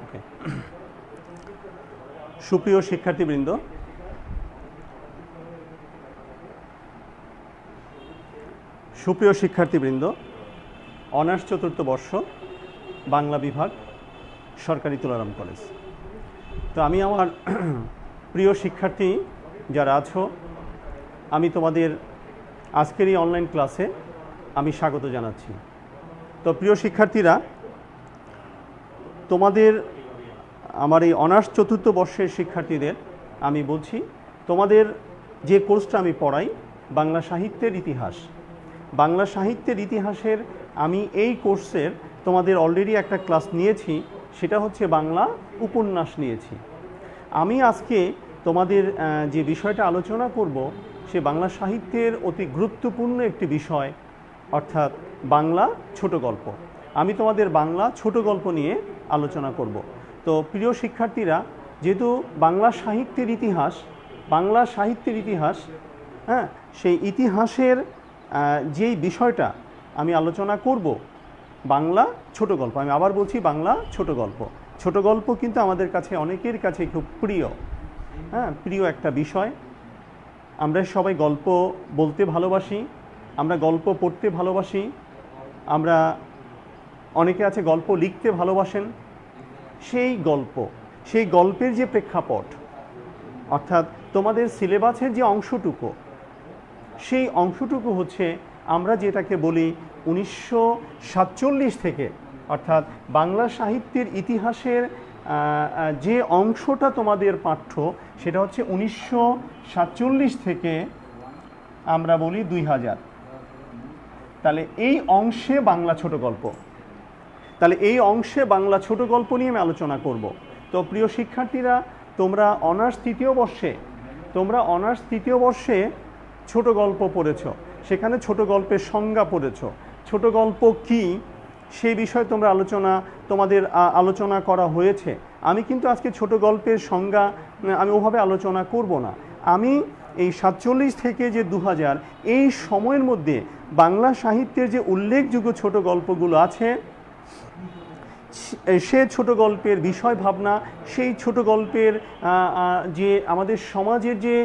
ওকে। সুপ্রিয় শিক্ষার্থীবৃন্দ, অনার্স চতুর্থ বর্ষ, বাংলা বিভাগ, সরকারি তুলারাম কলেজ। তো আমি আমার প্রিয় শিক্ষার্থী যারা আছো, আমি তোমাদের আজকের এই অনলাইন ক্লাসে আমি স্বাগত জানাচ্ছি। তো প্রিয় শিক্ষার্থীরা, তোমাদের আমার এই অনার্স চতুর্থ বর্ষের শিক্ষার্থীদের আমি বলছি, তোমাদের যে কোর্সটা আমি পড়াই বাংলা সাহিত্যের ইতিহাস, বাংলা সাহিত্যের ইতিহাসের আমি এই কোর্সের তোমাদের অলরেডি একটা ক্লাস নিয়েছি, সেটা হচ্ছে বাংলা উপন্যাস নিয়েছি। আমি আজকে তোমাদের যে বিষয়টা আলোচনা করব সে বাংলা সাহিত্যের অতি গুরুত্বপূর্ণ একটি বিষয়, অর্থাৎ বাংলা ছোট গল্প। আমি তোমাদের বাংলা ছোট গল্প নিয়ে আলোচনা করব। তো প্রিয় শিক্ষার্থীরা, যেহেতু বাংলা সাহিত্যের ইতিহাস, হ্যাঁ, সেই ইতিহাসের যেই বিষয়টা আমি আলোচনা করব বাংলা ছোট গল্প, আমি আবার বলছি বাংলা ছোট গল্প। ছোট গল্প কিন্তু আমাদের কাছে অনেকের কাছে খুব প্রিয়, হ্যাঁ, প্রিয় একটা বিষয়। আমরা সবাই গল্প বলতে ভালোবাসি, আমরা গল্প পড়তে ভালোবাসি, আমরা অনেকে আছে গল্প লিখতে ভালোবাসেন। সেই গল্পের যে প্রেক্ষাপট, অর্থাৎ তোমাদের সিলেবাসের যে অংশটুকু, সেই অংশটুকু হচ্ছে আমরা যেটাকে বলি 1947 থেকে, অর্থাৎ বাংলা সাহিত্যের ইতিহাসের যে অংশটা তোমাদের পাঠ্য, সেটা হচ্ছে 1947 থেকে আমরা বলি 2000। তাহলে এই অংশে বাংলা ছোট গল্প, নিয়ে আমি আলোচনা করব। তো প্রিয় শিক্ষার্থীরা, তোমরা অনার্স তৃতীয় বর্ষে ছোট গল্প পড়েছ, সেখানে ছোট গল্পের সংজ্ঞা পড়েছ। ছোট গল্প কি সেই বিষয়ে তোমাদের আলোচনা করা হয়েছে। আমি কিন্তু আজকে ছোট গল্পের সংজ্ঞা আমি ওভাবে আলোচনা করব না। আমি এই 47 থেকে যে 2000 এই সময়ের মধ্যে বাংলা সাহিত্যের যে উল্লেখযোগ্য ছোট গল্পগুলো আছে, সে ছোট গল্পের বিষয় ভাবনা, সেই ছোট গল্পের যে আমাদের সমাজের যে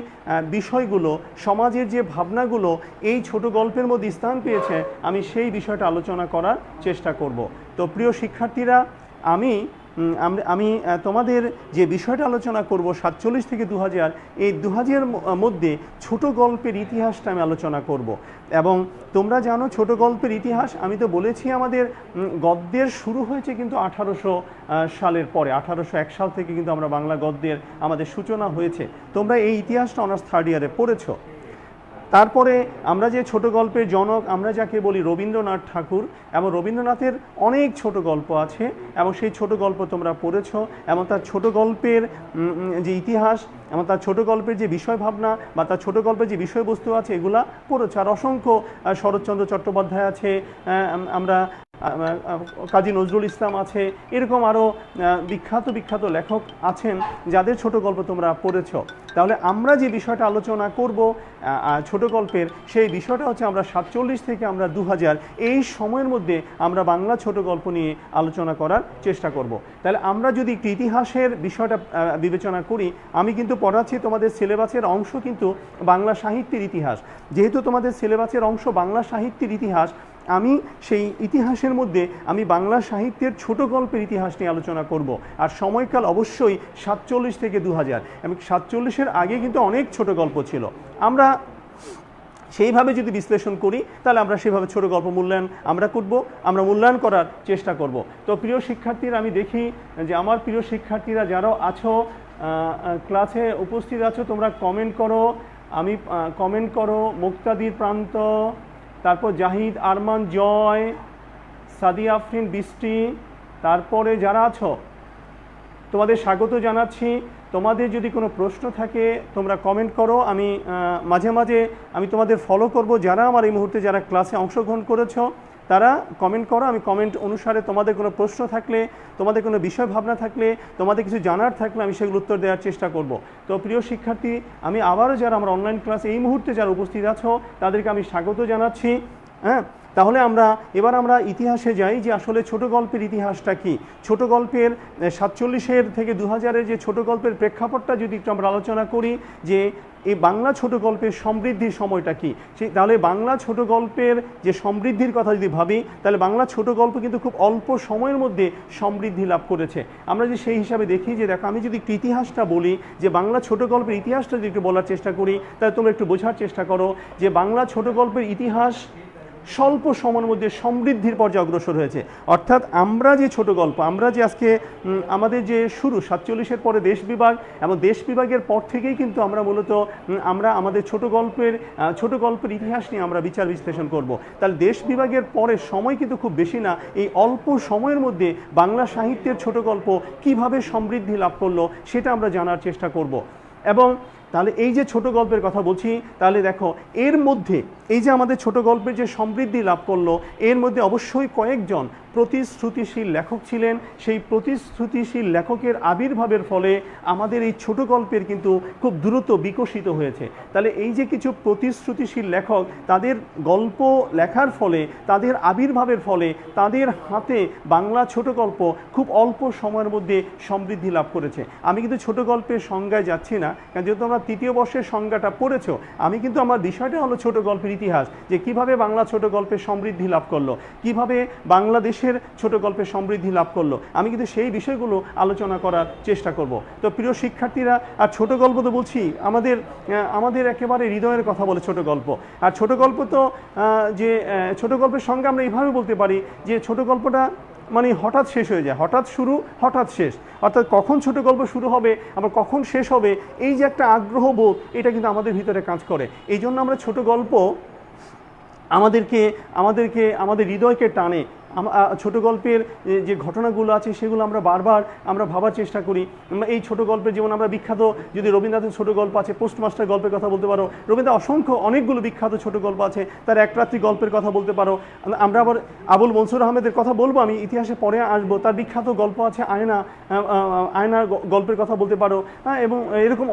বিষয়গুলো, সমাজের যে ভাবনাগুলো এই ছোট গল্পের মধ্যে স্থান পেয়েছে, আমি সেই বিষয়টা আলোচনা করার চেষ্টা করব। তো প্রিয় শিক্ষার্থীরা, আমি তোমাদের যে বিষয়টা আলোচনা করব 47 থেকে 2000, এই 2000 মধ্যে ছোট গল্পের ইতিহাসটা আমি আলোচনা করব। এবং তোমরা জানো ছোট গল্পের ইতিহাস, আমি তো বলেছি আমাদের গদ্যের শুরু হয়েছে কিন্তু 1800 সালের পরে, 1801 সাল থেকে কিন্তু আমরা বাংলা গদ্যের আমাদের সূচনা হয়েছে। তোমরা এই ইতিহাসটা অনার্স থার্ড ইয়ারে পড়েছ। তারপরে আমরা যে ছোট গল্পের জনক আমরা যাকে বলি রবীন্দ্রনাথ ঠাকুর, এবং রবীন্দ্রনাথের অনেক ছোট গল্প আছে এবং সেই ছোট গল্প তোমরা পড়েছ, এবং তার ছোট গল্পের যে ইতিহাস এবং তার ছোট গল্পের যে বিষয় ভাবনা বা তার ছোট গল্পের যে বিষয়বস্তু আছে এগুলা পড়েছ। আর অসংখ্য শরৎচন্দ্র চট্টোপাধ্যায় আছে, আমরা কাজী নজরুল ইসলাম আছে, এরকম আরও বিখ্যাত লেখক আছেন যাদের ছোট গল্প তোমরা পড়েছ। তাহলে আমরা যে বিষয়টা আলোচনা করব ছোট গল্পের, সেই বিষয়টা হচ্ছে আমরা 47 থেকে আমরা 2000 এই সময়ের মধ্যে আমরা বাংলা ছোট গল্প নিয়ে আলোচনা করার চেষ্টা করব। তাহলে আমরা যদি একটু ইতিহাসের বিষয়টা বিবেচনা করি, আমি কিন্তু পড়াচ্ছি তোমাদের সিলেবাসের অংশ কিন্তু বাংলা সাহিত্যের ইতিহাস। যেহেতু তোমাদের সিলেবাসের অংশ বাংলা সাহিত্যের ইতিহাস, আমি সেই ইতিহাসের মধ্যে আমি বাংলা সাহিত্যের ছোট গল্পের ইতিহাস নিয়ে আলোচনা করব। আর সময়কাল অবশ্যই 47 থেকে 2000, এবং 47-এর আগে কিন্তু অনেক ছোট গল্প ছিল। আমরা সেইভাবে যদি বিশ্লেষণ করি তাহলে আমরা সেভাবে ছোট গল্প আমরা মূল্যায়ন করার চেষ্টা করব। তো প্রিয় শিক্ষার্থীরা, আমি দেখি যে আমার প্রিয় শিক্ষার্থীরা যারা আছো ক্লাসে উপস্থিত আছো, তোমরা কমেন্ট করো। মুক্তাদির প্রান্ত, তারপর জাহিদ আরমান জয়, সাদিয়া আফরিন বৃষ্টি, তারপরে যারা আছো তোমাদের স্বাগত জানাচ্ছি। তোমাদের যদি কোনো প্রশ্ন থাকে তোমরা কমেন্ট করো, আমি মাঝে মাঝে আমি তোমাদের ফলো করব। যারা আমার এই মুহূর্তে যারা ক্লাসে অংশগ্রহণ করেছো তারা কমেন্ট করো, আমি কমেন্ট অনুসারে তোমাদের কোনো প্রশ্ন থাকলে, তোমাদের কোনো বিষয় ভাবনা থাকলে, তোমাদের কিছু জানার থাকলে আমি সেগুলো উত্তর দেওয়ার চেষ্টা করব। তো প্রিয় শিক্ষার্থী, আমি আবারও যারা আমার অনলাইন ক্লাসে এই মুহূর্তে যারা উপস্থিত আছো তাদেরকে আমি স্বাগত জানাচ্ছি। হ্যাঁ, তাহলে এবার আমরা ইতিহাসে যাই যে আসলে ছোট গল্পের ইতিহাসটা কি। ছোট গল্পের 47 থেকে 2000-এর যে ছোট গল্পের প্রেক্ষাপটটা যদি একটু আমরা আলোচনা করি যে এই বাংলা ছোট গল্পের সমৃদ্ধির সময়টা কি, তাহলে বাংলা ছোট গল্পের যে সমৃদ্ধির কথা যদি ভাবি, তাহলে বাংলা ছোট গল্প কিন্তু খুব অল্প সময়ের মধ্যে সমৃদ্ধি লাভ করেছে। আমরা যে সেই হিসাবে দেখি যে দেখো, আমি যদি একটু ইতিহাসটা বলি, যে বাংলা ছোট গল্পের ইতিহাসটা যদি একটু বলার চেষ্টা করি, তাহলে তোমরা একটু বোঝার চেষ্টা করো যে বাংলা ছোট গল্পের ইতিহাস স্বল্প সময়ের মধ্যে সমৃদ্ধির পর্যায়ে অগ্রসর হয়েছে। অর্থাৎ আমরা যে ছোট গল্প, আমরা যে আজকে আমাদের যে শুরু 47-এর পরে দেশ বিভাগ, এবং দেশ বিভাগের পর থেকেই কিন্তু আমরা মূলত আমরা আমাদের ছোট গল্পের ইতিহাস নিয়ে আমরা বিচার বিশ্লেষণ করব। তাহলে দেশ বিভাগের পরে সময় কিন্তু খুব বেশি না, এই অল্প সময়ের মধ্যে বাংলা সাহিত্যের ছোট গল্প কিভাবে সমৃদ্ধি লাভ করলো সেটা আমরা জানার চেষ্টা করব। এবং তাহলে এই যে ছোট গল্পের কথা বলছি, তাহলে দেখো এর মধ্যে এই যে আমাদের ছোট গল্পের যে সমৃদ্ধি লাভ করলো, এর মধ্যে অবশ্যই কয়েকজন প্রতিশ্রুতিশীল লেখক ছিলেন। সেই প্রতিশ্রুতিশীল লেখকের আবির্ভাবের ফলে আমাদের এই ছোট গল্পের কিন্তু খুব দ্রুত বিকশিত হয়েছে। তাহলে এই যে কিছু প্রতিশ্রুতিশীল লেখক, তাদের গল্প লেখার ফলে, তাদের আবির্ভাবের ফলে, তাদের হাতে বাংলা ছোট গল্প খুব অল্প সময়ের মধ্যে সমৃদ্ধি লাভ করেছে। আমি কিন্তু ছোট গল্পের সংজ্ঞায় যাচ্ছি না, কারণ যেহেতু আমরা তৃতীয় বর্ষের সংজ্ঞাটা পড়েছো, আমি কিন্তু আমার বিষয়টা হলো ছোট গল্পের ইতিহাস, যে কিভাবে বাংলা ছোট গল্পের সমৃদ্ধি লাভ করলো, কিভাবে বাংলাদেশের ছোট গল্পের সমৃদ্ধি লাভ করলো, আমি কিন্তু সেই বিষয়গুলো আলোচনা করার চেষ্টা করব। তো প্রিয় শিক্ষার্থীরা, আর ছোট গল্প তো বলছি আমাদের একেবারে হৃদয়ের কথা বলে ছোট গল্প। আর ছোট গল্প তো যে ছোট গল্পের সঙ্গে আমরা এইভাবে বলতে পারি যে ছোট গল্পটা মানে হঠাৎ শেষ হয়ে যায়, হঠাৎ শুরু হঠাৎ শেষ। অর্থাৎ কখন ছোট গল্প শুরু হবে আবার কখন শেষ হবে, এই যে একটা আগ্রহ বোধ, এটা কিন্তু আমাদের ভিতরে কাজ করে। এই জন্য আমরা ছোট গল্প আমাদের হৃদয়কে টানে। ছোট গল্পের যে ঘটনাগুলো আছে সেগুলো আমরা বারবার ভাবার চেষ্টা করি। এই ছোট গল্পের যেমন আমরা বিখ্যাত, যদি রবীন্দ্রনাথের ছোট গল্প আছে, পোস্টমাস্টার গল্পের কথা বলতে পারো। রবীন্দ্রনাথ অনেকগুলো বিখ্যাত ছোট গল্প আছে, তার এক রাত্রি গল্পের কথা বলতে পারো। আমরা আবার আবুল মনসুর আহমেদের কথা বলবো, আমি ইতিহাসে পরে আসবো, তার বিখ্যাত গল্প আছে আয়নার গল্পের কথা বলতে পারো। এবং এরকম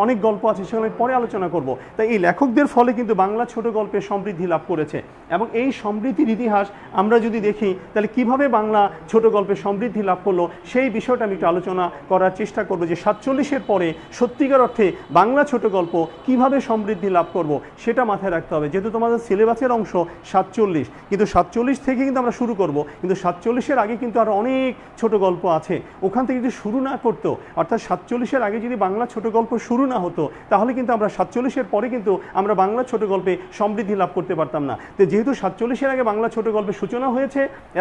অনেক গল্প আছে, সেগুলো পরে আলোচনা করব। তাই এই লেখকদের ফলে কিন্তু বাংলা ছোট গল্পের সমৃদ্ধি লাভ করেছে। এবং এই সমৃদ্ধির ইতিহাস আমরা যদি দেখি, তাহলে কিভাবে বাংলা ছোট গল্পের সমৃদ্ধি লাভ করলো সেই বিষয়টা আমি একটু আলোচনা করার চেষ্টা করব, যে 47-এর পরে সত্যিকার অর্থে বাংলা ছোট গল্প কিভাবে সমৃদ্ধি লাভ করব সেটা মাথায় রাখতে হবে। যেহেতু তোমাদের সিলেবাসের অংশ 47, কিন্তু 47 থেকে কিন্তু আমরা শুরু করব, কিন্তু 47-এর আগে কিন্তু আরও অনেক ছোট গল্প আছে। ওখান থেকে যদি শুরু না করতো, অর্থাৎ 47-এর আগে যদি বাংলা ছোট গল্প শুরু না হতো, তাহলে কিন্তু আমরা 47-এর পরে কিন্তু আমরা বাংলা ছোট গল্পে সমৃদ্ধি লাভ করতে পারতাম না। তো যেহেতু 47-এর আগে বাংলা ছোট গল্পের সূচনা হয়েছে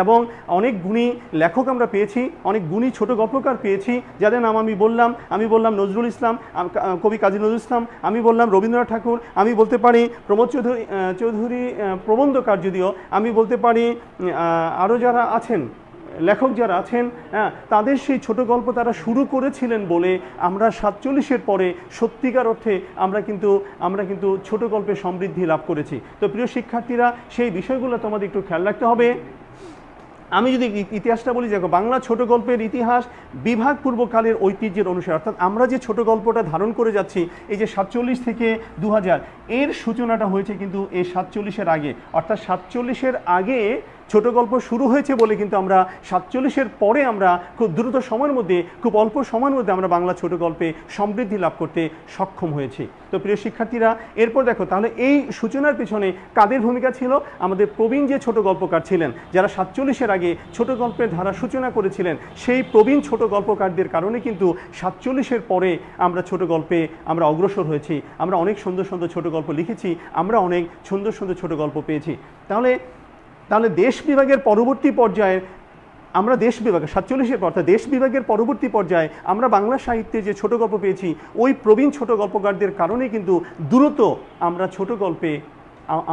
এবং অনেক গুণী লেখক আমরা পেয়েছি, অনেক গুণী ছোট গল্পকার পেয়েছি, যাদের নাম আমি বললাম নজরুল ইসলাম, কবি কাজী নজরুল ইসলাম, আমি বললাম রবীন্দ্রনাথ ঠাকুর, আমি বলতে পারি প্রমোদ চৌধুরী প্রবন্ধকার, যদিও আমি বলতে পারি আরও যারা আছেন লেখক যারা আছেন, তাদের সেই ছোট গল্প তারা শুরু করেছিলেন বলে আমরা 47-এর পরে সত্যিকার অর্থে আমরা কিন্তু ছোট গল্পে সমৃদ্ধি লাভ করেছি। তো প্রিয় শিক্ষার্থীরা, সেই বিষয়গুলো তোমাদের একটু খেয়াল রাখতে হবে। আমি যদি ইতিহাসটা বলি, দেখো বাংলা ছোট গল্পের ইতিহাস বিভাগ পূর্বকালের ঐতিহ্যের অনুসারে, অর্থাৎ আমরা যে ছোট গল্পটা ধারণ করে যাচ্ছি, এই যে 47 থেকে 2000, এর সূচনাটা হয়েছে কিন্তু এই 47-এর আগে। অর্থাৎ 47-এর আগে ছোট গল্প শুরু হয়েছে বলে কিন্তু আমরা 47-এর পরে আমরা খুব দ্রুত সময়ের মধ্যে, খুব অল্প সময়ের মধ্যে আমরা বাংলা ছোট গল্পে সমৃদ্ধি লাভ করতে সক্ষম হয়েছি। তো প্রিয় শিক্ষার্থীরা, এরপর দেখো তাহলে এই সূচনার পিছনে কাদের ভূমিকা ছিল? আমাদের প্রবীণ যে ছোট গল্পকার ছিলেন, যারা 47-এর আগে ছোট গল্পের ধারা সূচনা করেছিলেন, সেই প্রবীণ ছোট গল্পকারদের কারণে কিন্তু 47-এর পরে আমরা ছোট গল্পে আমরা অগ্রসর হয়েছি। আমরা অনেক সুন্দর সুন্দর ছোট গল্প লিখেছি, আমরা অনেক সুন্দর সুন্দর ছোট গল্প পেয়েছি। তাহলে দেশ বিভাগের পরবর্তী পর্যায়ে আমরা 47-এর পর অর্থাৎ দেশ বিভাগের পরবর্তী পর্যায়ে আমরা বাংলা সাহিত্যে যে ছোট গল্প পেয়েছি, ওই প্রবীণ ছোট গল্পকারদের কারণে কিন্তু দ্রুত আমরা ছোট গল্পে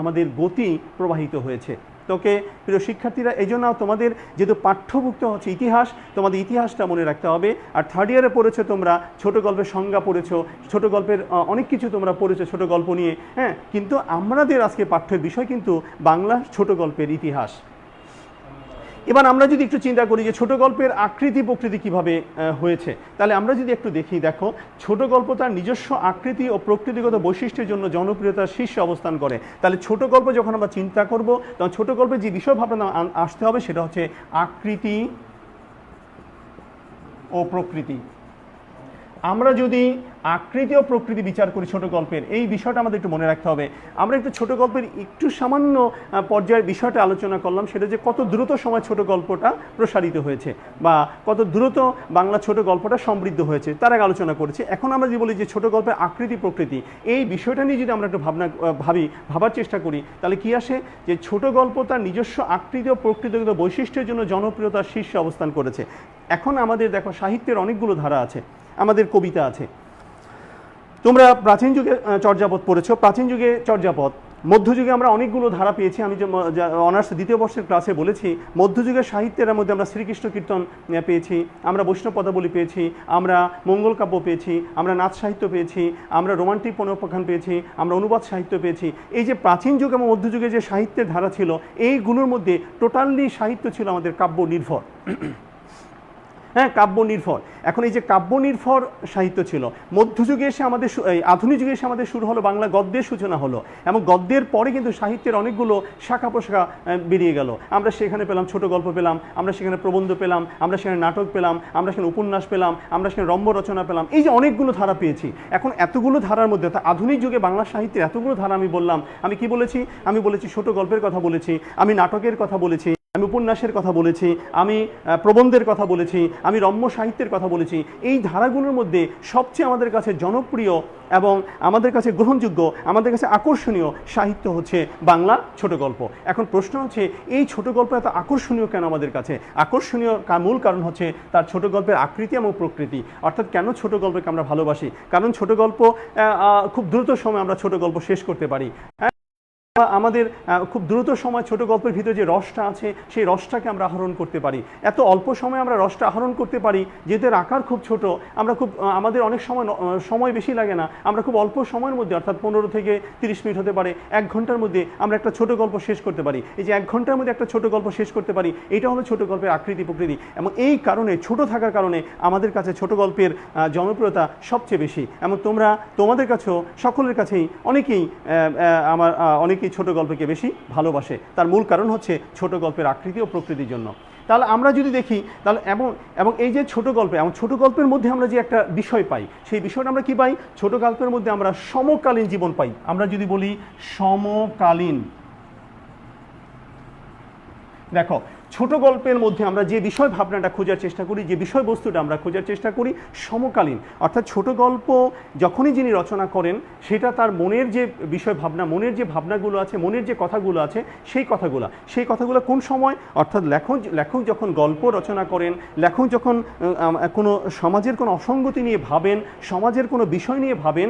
আমাদের গতি প্রবাহিত হয়েছে। তোকে প্রিয় শিক্ষার্থীরা, এই জন্য তোমাদের যেহেতু পাঠ্যভুক্ত হচ্ছে ইতিহাস, তোমাদের ইতিহাসটা মনে রাখতে হবে। আর থার্ড ইয়ারে পড়েছো তোমরা, ছোট গল্পের সংজ্ঞা পড়েছো, ছোট গল্পের অনেক কিছু তোমরা পড়েছো ছোট গল্প নিয়ে, কিন্তু আমাদের আজকে পাঠ্যের বিষয় কিন্তু বাংলা ছোট গল্পের ইতিহাস। এবার আমরা যদি একটু চিন্তা করি যে ছোট গল্পের আকৃতি প্রকৃতি কিভাবে হয়েছে, তাহলে আমরা যদি একটু দেখি, দেখো ছোট গল্প তার নিজস্ব আকৃতি ও প্রকৃতিগত বৈশিষ্ট্যের জন্য জনপ্রিয়তার শীর্ষে অবস্থান করে। তাহলে ছোট গল্প যখন আমরা চিন্তা করব, তখন ছোট গল্পের যে বিষয় ভাবনা আসতে হবে সেটা হচ্ছে আকৃতি ও প্রকৃতি। আমরা যদি আকৃতি ও প্রকৃতি বিচার করি ছোট গল্পের, এই বিষয়টা আমাদের একটু মনে রাখতে হবে। আমরা একটু ছোট গল্পের একটু সামান্য পর্যায়ের বিষয়টা আলোচনা করলাম, সেটা যে কত দ্রুত সময় ছোট গল্পটা প্রসারিত হয়েছে বা কত দ্রুত বাংলা ছোট গল্পটা সমৃদ্ধ হয়েছে, তার আগে আলোচনা করেছি। এখন আমরা যদি বলি যে ছোট গল্পের আকৃতি প্রকৃতি, এই বিষয়টা নিয়ে যদি আমরা একটু ভাবার চেষ্টা করি, তাহলে কি আসে যে ছোট গল্প তার নিজস্ব আকৃতি ও প্রকৃতিগত বৈশিষ্ট্যের জন্য জনপ্রিয়তার শীর্ষে অবস্থান করেছে। এখন আমাদের দেখো সাহিত্যের অনেকগুলো ধারা আছে, আমাদের কবিতা আছে। তোমরা প্রাচীন যুগে চর্যাপদ পড়েছো, প্রাচীন যুগে চর্যাপদ, মধ্যযুগে আমরা অনেকগুলো ধারা পেয়েছি। আমি যে অনার্স দ্বিতীয় বর্ষের ক্লাসে বলেছি, মধ্যযুগের সাহিত্যের মধ্যে আমরা শ্রীকৃষ্ণ কীর্তন পেয়েছি, আমরা বৈষ্ণব পদাবলী পেয়েছি, আমরা মঙ্গল কাব্য পেয়েছি, আমরা নাচ সাহিত্য পেয়েছি, আমরা রোমান্টিক পুনরুপাখ্যান পেয়েছি, আমরা অনুবাদ সাহিত্য পেয়েছি। এই যে প্রাচীন যুগ এবং মধ্যযুগে যে সাহিত্যের ধারা ছিল, এইগুলোর মধ্যে টোটালি সাহিত্য ছিল আমাদের কাব্য নির্ভর। হ্যাঁ, কাব্য নির্ভর। এখন এই যে কাব্য নির্ভর সাহিত্য ছিল, মধ্যযুগে এসে আমাদের আধুনিক যুগে এসে আমাদের শুরু হলো বাংলা গদ্যের সূচনা হলো, এবং গদ্যের পরে কিন্তু সাহিত্যের অনেকগুলো শাখা প্রশাখা বেরিয়ে গেল। আমরা সেখানে পেলাম ছোট গল্প পেলাম, আমরা সেখানে প্রবন্ধ পেলাম, আমরা সেখানে নাটক পেলাম, আমরা সেখানে উপন্যাস পেলাম, আমরা সেখানে রম্য রচনা পেলাম। এই যে অনেকগুলো ধারা পেয়েছি। এখন এতগুলো ধারার মধ্যে আধুনিক যুগে বাংলা সাহিত্যের এতগুলো ধারা আমি বললাম, আমি কি বলেছি? আমি বলেছি ছোট গল্পের কথা বলেছি, আমি নাটকের কথা বলেছি, আমি উপন্যাসের কথা বলেছি, আমি প্রবন্ধের কথা বলেছি, আমি রম্য সাহিত্যের কথা বলেছি। এই ধারাগুলোর মধ্যে সবচেয়ে আমাদের কাছে জনপ্রিয় এবং আমাদের কাছে গ্রহণযোগ্য, আমাদের কাছে আকর্ষণীয় সাহিত্য হচ্ছে বাংলা ছোট গল্প। এখন প্রশ্ন হচ্ছে, এই ছোট গল্প এত আকর্ষণীয় কেন আমাদের কাছে? আকর্ষণীয় মূল কারণ হচ্ছে তার ছোট গল্পের আকৃতি এবং প্রকৃতি। অর্থাৎ কেন ছোট গল্পকে আমরা ভালোবাসি? কারণ ছোট গল্প খুব দ্রুত সময় আমরা ছোট গল্প শেষ করতে পারি। আমাদের খুব দ্রুত সময় ছোট গল্পের ভিতরে যে রসটা আছে, সেই রসটাকে আমরা আহরণ করতে পারি। এত অল্প সময়ে আমরা রসটা আহরণ করতে পারি, যেহেতু আকার খুব ছোট, আমরা আমাদের অনেক সময় বেশি লাগে না, আমরা খুব অল্প সময়ের মধ্যে, অর্থাৎ 15 থেকে 30 মিনিট হতে পারে, 1 ঘন্টার মধ্যে আমরা একটা ছোট গল্প শেষ করতে পারি। এই যে 1 ঘন্টার মধ্যে একটা ছোট গল্প শেষ করতে পারি, এটা হলো ছোট গল্পের আকৃতি প্রকৃতি। এবং এই কারণে, ছোট থাকার কারণে আমাদের কাছে ছোট গল্পের জনপ্রিয়তা সবচেয়ে বেশি। এবং তোমাদের কাছেও, সকলের কাছেই অনেকেই ছোট গল্পকে বেশি ভালোবাসে। তার মূল কারণ হচ্ছে ছোট গল্পের আকৃতি ও প্রকৃতির জন্য। তাহলে আমরা যদি দেখি, তাহলে এবং এই যে ছোট গল্পের মধ্যে আমরা যে একটা বিষয় পাই, সেই বিষয়টা আমরা কি পাই? ছোট গল্পের মধ্যে আমরা সমকালীন জীবন পাই। আমরা যদি বলি সমকালীন, দেখো ছোট গল্পের মধ্যে আমরা যে বিষয় ভাবনাটা খোঁজার চেষ্টা করি, যে বিষয়বস্তুটা আমরা খোঁজার চেষ্টা করি, সমকালীন। অর্থাৎ ছোট গল্প যখনই যিনি রচনা করেন, সেটা তার মনের যে বিষয় ভাবনা, মনের যে ভাবনাগুলো আছে, মনের যে কথাগুলো আছে, সেই কথাগুলো কোন সময়? অর্থাৎ লেখক যখন গল্প রচনা করেন, লেখক যখন কোনো সমাজের কোনো অসঙ্গতি নিয়ে ভাবেন, সমাজের কোনো বিষয় নিয়ে ভাবেন,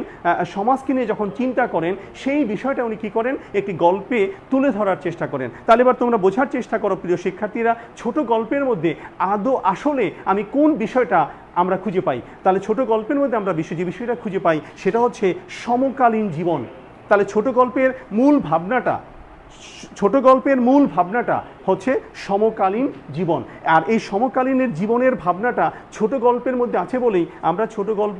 সমাজকে নিয়ে যখন চিন্তা করেন, সেই বিষয়টা উনি কী করেন? একটি গল্পে তুলে ধরার চেষ্টা করেন। তাহলে এবার তোমরা বোঝার চেষ্টা করো প্রিয় শিক্ষার্থীরা, ছোট গল্পের মধ্যে আসলে আমি কোন বিষয়টা আমরা খুঁজে পাই? তাহলে ছোট গল্পের মধ্যে আমরা যে বিষয়টা খুঁজে পাই, সেটা হচ্ছে সমকালীন জীবন। তাহলে ছোট গল্পের মূল ভাবনাটা হচ্ছে সমকালীন জীবন। আর এই সমকালীনের জীবনের ভাবনাটা ছোট গল্পের মধ্যে আছে বলেই আমরা ছোট গল্প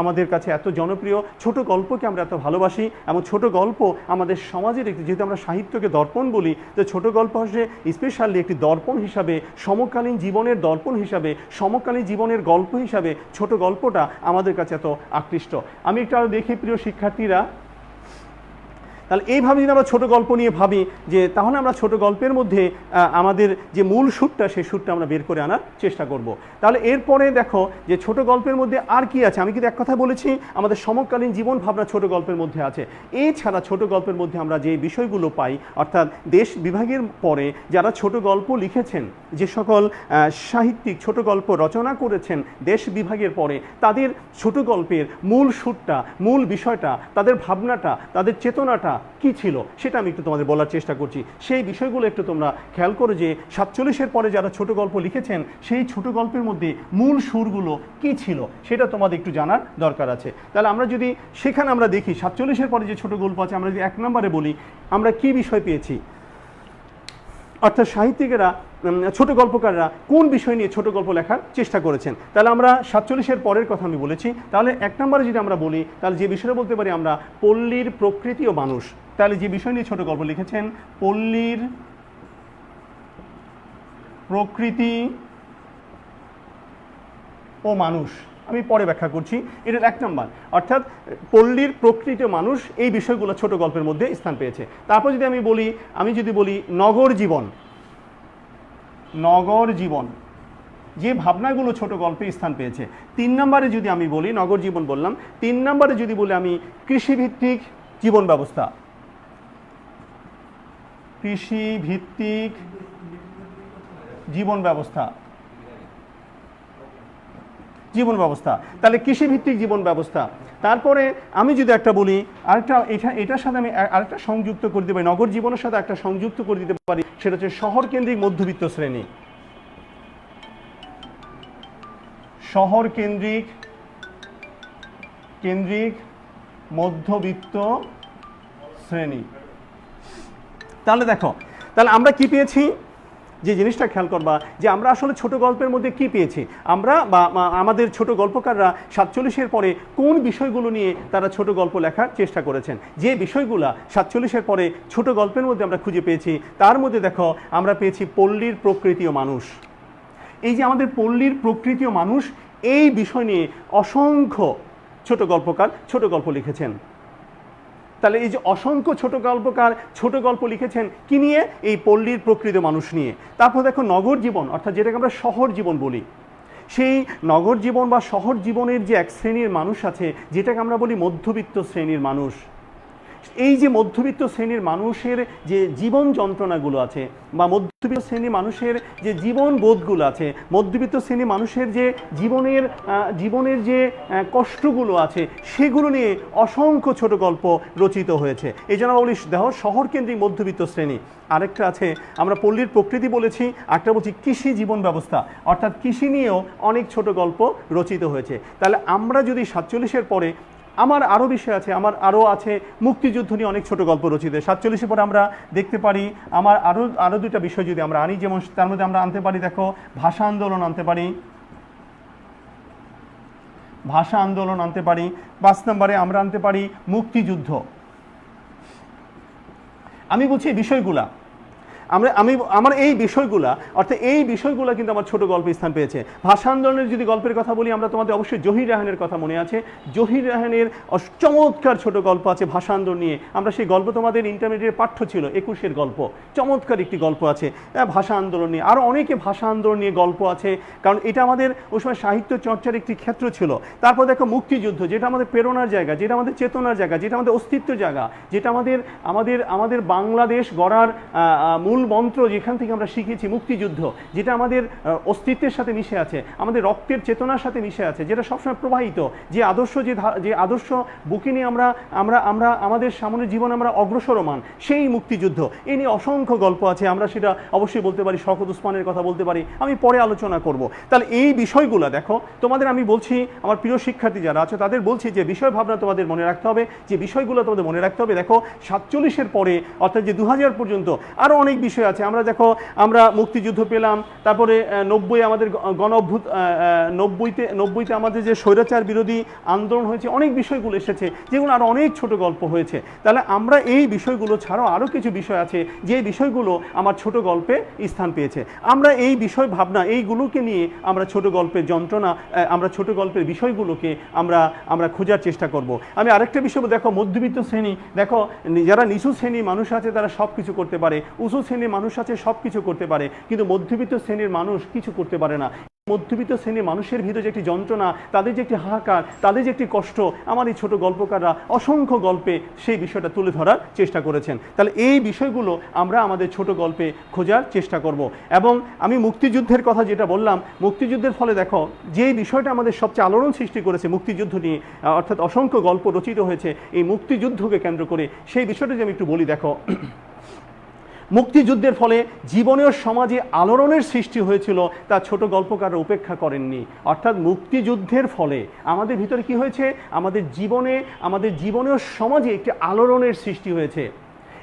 আমাদের কাছে এত জনপ্রিয়, ছোট গল্পকে আমরা এত ভালোবাসি। এবং ছোট গল্প আমাদের সমাজের যেহেতু আমরা সাহিত্যকে দর্পণ বলি, তো ছোট গল্প হচ্ছে স্পেশালি একটি দর্পণ হিসাবে, সমকালীন জীবনের দর্পণ হিসাবে, সমকালীন জীবনের গল্প হিসাবে ছোট গল্পটা আমাদের কাছে এত আকৃষ্ট। আমি একটু আরও দেখি প্রিয় শিক্ষার্থীরা, তাহলে এইভাবে যদি আমরা ছোট গল্প নিয়ে ভাবি, যে তাহলে আমরা ছোট গল্পের মধ্যে আমাদের যে মূল সুরটা, সেই সুরটা আমরা বের করে আনার চেষ্টা করব। তাহলে এরপরে দেখো যে ছোট গল্পের মধ্যে আর কি আছে। আমি কিন্তু এক কথা বলেছি, আমাদের সমকালীন জীবন ভাবনা ছোট গল্পের মধ্যে আছে। এছাড়া ছোট গল্পের মধ্যে আমরা যে বিষয়গুলো পাই, অর্থাৎ দেশ বিভাগের পরে যারা ছোট গল্প লিখেছেন, যে সকল সাহিত্যিক ছোট গল্প রচনা করেছেন দেশ বিভাগের পরে, তাদের ছোট গল্পের মূল সুরটা, মূল বিষয়টা, তাদের ভাবনাটা, তাদের চেতনাটা কি ছিল, সেটা আমি একটু তোমাদের বলার চেষ্টা করছি। সেই বিষয়গুলো একটু তোমরা খেয়াল করো, যে 47-এর পরে যারা ছোট গল্প লিখেছেন, সেই ছোট গল্পের মধ্যে মূল সুরগুলো কি ছিল, সেটা তোমাদের একটু জানার দরকার আছে। তাহলে আমরা যদি সেখানে আমরা দেখি 47-এর পরে যে ছোট গল্প আছে, আমরা যদি 1 নম্বরে বলি, আমরা কি বিষয় পেয়েছি? অর্থাৎ সাহিত্যিকেরা ছোট গল্পকাররা কোন বিষয় নিয়ে ছোট গল্প লেখার চেষ্টা করেছেন। তাহলে আমরা 47-এর পরের কথা আমি বলেছি। তাহলে 1 নম্বরে যদি আমরা বলি, তাহলে যে বিষয়টা বলতে পারি আমরা পল্লীর প্রকৃতি ও মানুষ। তাহলে যে বিষয় নিয়ে ছোট গল্প লিখেছেন পল্লীর প্রকৃতি ও মানুষ, আমি পরে ব্যাখ্যা করছি। এটার 1 নম্বর, অর্থাৎ পল্লীর প্রকৃতি ও মানুষ এই বিষয়গুলো ছোট গল্পের মধ্যে স্থান পেয়েছে। তারপর যদি আমি যদি বলি নগর জীবন, নগর জীবন যে ভাবনাগুলো ছোট গল্পে স্থান পেয়েছে। 3 নম্বরে যদি আমি বলি, নগর জীবন বললাম, 3 নম্বরে যদি বলি আমি কৃষিভিত্তিক জীবন ব্যবস্থা, কৃষিভিত্তিক জীবন ব্যবস্থা, জীবন ব্যবস্থা, তাহলে কৃষিভিত্তিক জীবন ব্যবস্থা। তারপরে আমি যদি একটা বলি আরেকটা, এটার সাথে আমি আরেকটা সংযুক্ত করে দিতে পারি, নগর জীবনের সাথে একটা সংযুক্ত করে দিতে পারি, সেটা হচ্ছে শহর কেন্দ্রিক মধ্যবিত্ত শ্রেণী, শহর কেন্দ্রিক মধ্যবিত্ত শ্রেণী। তাহলে দেখো, তাহলে আমরা কি পেয়েছি, যে জিনিসটা খেয়াল করবা যে আমরা আসলে ছোট গল্পের মধ্যে কি পেয়েছি, আমরা বা আমাদের ছোট গল্পকাররা 47-এর পরে কোন বিষয়গুলো নিয়ে তারা ছোট গল্প লেখার চেষ্টা করেছেন। যে বিষয়গুলা 47-এর পরে ছোট গল্পের মধ্যে আমরা খুঁজে পেয়েছি, তার মধ্যে দেখো আমরা পেয়েছি পল্লীর প্রকৃতি ও মানুষ। এই যে আমাদের পল্লীর প্রকৃতি ও মানুষ, এই বিষয় নিয়ে অসংখ্য ছোট গল্পকার ছোট গল্প লিখেছেন। তাহলে এই যে অসংখ্য ছোট গল্পকার ছোট গল্প লিখেছেন কি নিয়ে, এই পল্লীর প্রকৃত মানুষ নিয়ে। তারপর দেখো নগর জীবন, অর্থাৎ যেটাকে আমরা শহর জীবন বলি, সেই নগর জীবন বা শহর জীবনের যে এক শ্রেণীর মানুষ আছে, যেটাকে আমরা বলি মধ্যবিত্ত শ্রেণীর মানুষ। এই যে মধ্যবিত্ত শ্রেণীর মানুষের যে জীবন যন্ত্রণাগুলো আছে, বা মধ্যবিত্ত শ্রেণীর মানুষের যে জীবন বোধগুলো আছে, মধ্যবিত্ত শ্রেণীর মানুষের যে জীবনের যে কষ্টগুলো আছে, সেগুলো নিয়ে অসংখ্য ছোট গল্প রচিত হয়েছে। এই জন্য বলি দেখো শহর কেন্দ্রিক মধ্যবিত্ত শ্রেণী। আরেকটা আছে, আমরা পল্লীর প্রকৃতি বলেছি, একটা বলছি কৃষি জীবন ব্যবস্থা, অর্থাৎ কৃষি নিয়েও অনেক ছোট গল্প রচিত হয়েছে। তাহলে আমরা যদি 47-এর পরে, আমার আরও বিষয় আছে, আমার আরও আছে মুক্তিযুদ্ধ নিয়ে অনেক ছোট গল্প রচিত। 47-এর পরে আমরা দেখতে পারি আমার আরও দুইটা বিষয় যদি আমরা আনি, যেমন তার মধ্যে আমরা আনতে পারি, দেখো ভাষা আন্দোলন আনতে পারি, ভাষা আন্দোলন আনতে পারি। 5 নম্বরে আমরা আনতে পারি মুক্তিযুদ্ধ। আমি বলছি এই বিষয়গুলা আমার এই বিষয়গুলা, অর্থাৎ এই বিষয়গুলো কিন্তু আমার ছোট গল্পে স্থান পেয়েছে। ভাষা আন্দোলনের যদি গল্পের কথা বলি, আমরা তোমাদের অবশ্যই জহির রায়হানের কথা মনে আছে। জহির রায়হানের চমৎকার ছোট গল্প আছে ভাষা আন্দোলন নিয়ে। আমরা সেই গল্প তোমাদের ইন্টারমিডিয়েট পাঠ্য ছিল 21-এর গল্প, চমৎকার একটি গল্প আছে ভাষা আন্দোলন নিয়ে। আরও অনেকে ভাষা আন্দোলন নিয়ে গল্প আছে, কারণ এটা আমাদের ওই সময় সাহিত্য চর্চার একটি ক্ষেত্র ছিল। তারপর দেখো মুক্তিযুদ্ধ, যেটা আমাদের প্রেরণার জায়গা, যেটা আমাদের চেতনার জায়গা, যেটা আমাদের অস্তিত্বের জায়গা, যেটা আমাদের বাংলাদেশ গড়ার মূল মন্ত্র, যেখান থেকে আমরা শিখেছি মুক্তিযুদ্ধ, যেটা আমাদের অস্তিত্বের সাথে মিশে আছে, আমাদের রক্তের চেতনার সাথে মিশে আছে, যেটা সবসময় প্রবাহিত, যে আদর্শ যে আদর্শ বুকে নিয়ে আমরা আমাদের সামনের জীবন আমরা অগ্রসরমান, সেই মুক্তিযুদ্ধ। এই নিয়ে অসংখ্য গল্প আছে। আমরা সেটা অবশ্যই বলতে পারি, শওকত ওসমানের কথা বলতে পারি, আমি পরে আলোচনা করব। তাহলে এই বিষয়গুলো দেখো তোমাদের আমি বলছি, আমার প্রিয় শিক্ষার্থী যারা আছে তাদের বলছি যে বিষয় ভাবনা তোমাদের মনে রাখতে হবে, যে বিষয়গুলো তোমাদের মনে রাখতে হবে। দেখো 47-এর পরে, অর্থাৎ যে 2000 পর্যন্ত আরও অনেক বিষয় আছে। আমরা দেখো আমরা মুক্তিযুদ্ধ পেলাম, তারপরে 90 আমাদের গণ অভ্যুত 90তে আমাদের যে স্বৈরাচার বিরোধী আন্দোলন হয়েছে, অনেক বিষয়গুলো এসেছে, যেগুলো আরও অনেক ছোট গল্প হয়েছে। তাহলে আমরা এই বিষয়গুলো ছাড়াও আরও কিছু বিষয় আছে, যে বিষয়গুলো আমার ছোট গল্পে স্থান পেয়েছে। আমরা এই বিষয় ভাবনা এইগুলোকে নিয়ে আমরা ছোট গল্পের যন্ত্রণা, আমরা ছোট গল্পের বিষয়গুলোকে আমরা খোঁজার চেষ্টা করব। আমি আরেকটা বিষয় দেখো, মধ্যবিত্ত শ্রেণী, দেখো যারা নিচু শ্রেণীর মানুষ আছে তারা সব কিছু করতে পারে, উঁচু শ্রেণীর মানুষ আছে সব কিছু করতে পারে, কিন্তু মধ্যবিত্ত শ্রেণীর মানুষ কিছু করতে পারে না। মধ্যবিত্ত শ্রেণীর মানুষের ভিতরে যে একটি যন্ত্রণা, তাদের যে একটি হাহাকার, তাদের যে একটি কষ্ট, আমার এই ছোট গল্পকাররা অসংখ্য গল্পে সেই বিষয়টা তুলে ধরার চেষ্টা করেছেন। তাহলে এই বিষয়গুলো আমরা আমাদের ছোট গল্পে খোঁজার চেষ্টা করব। এবং আমি মুক্তিযুদ্ধের কথা যেটা বললাম, মুক্তিযুদ্ধের ফলে দেখো যে বিষয়টা আমাদের সবচেয়ে আলোড়ন সৃষ্টি করেছে মুক্তিযুদ্ধ নিয়ে, অর্থাৎ অসংখ্য গল্প রচিত হয়েছে এই মুক্তিযুদ্ধকে কেন্দ্র করে, সেই বিষয়টা যে আমি একটু বলি। দেখো মুক্তিযুদ্ধের ফলে জীবনে ও সমাজে আলোড়নের সৃষ্টি হয়েছিল, তা ছোট গল্পকাররা উপেক্ষা করেননি। অর্থাৎ মুক্তিযুদ্ধের ফলে আমাদের ভিতরে কি হয়েছে, আমাদের জীবনে ও সমাজে একটি আলোড়নের সৃষ্টি হয়েছে।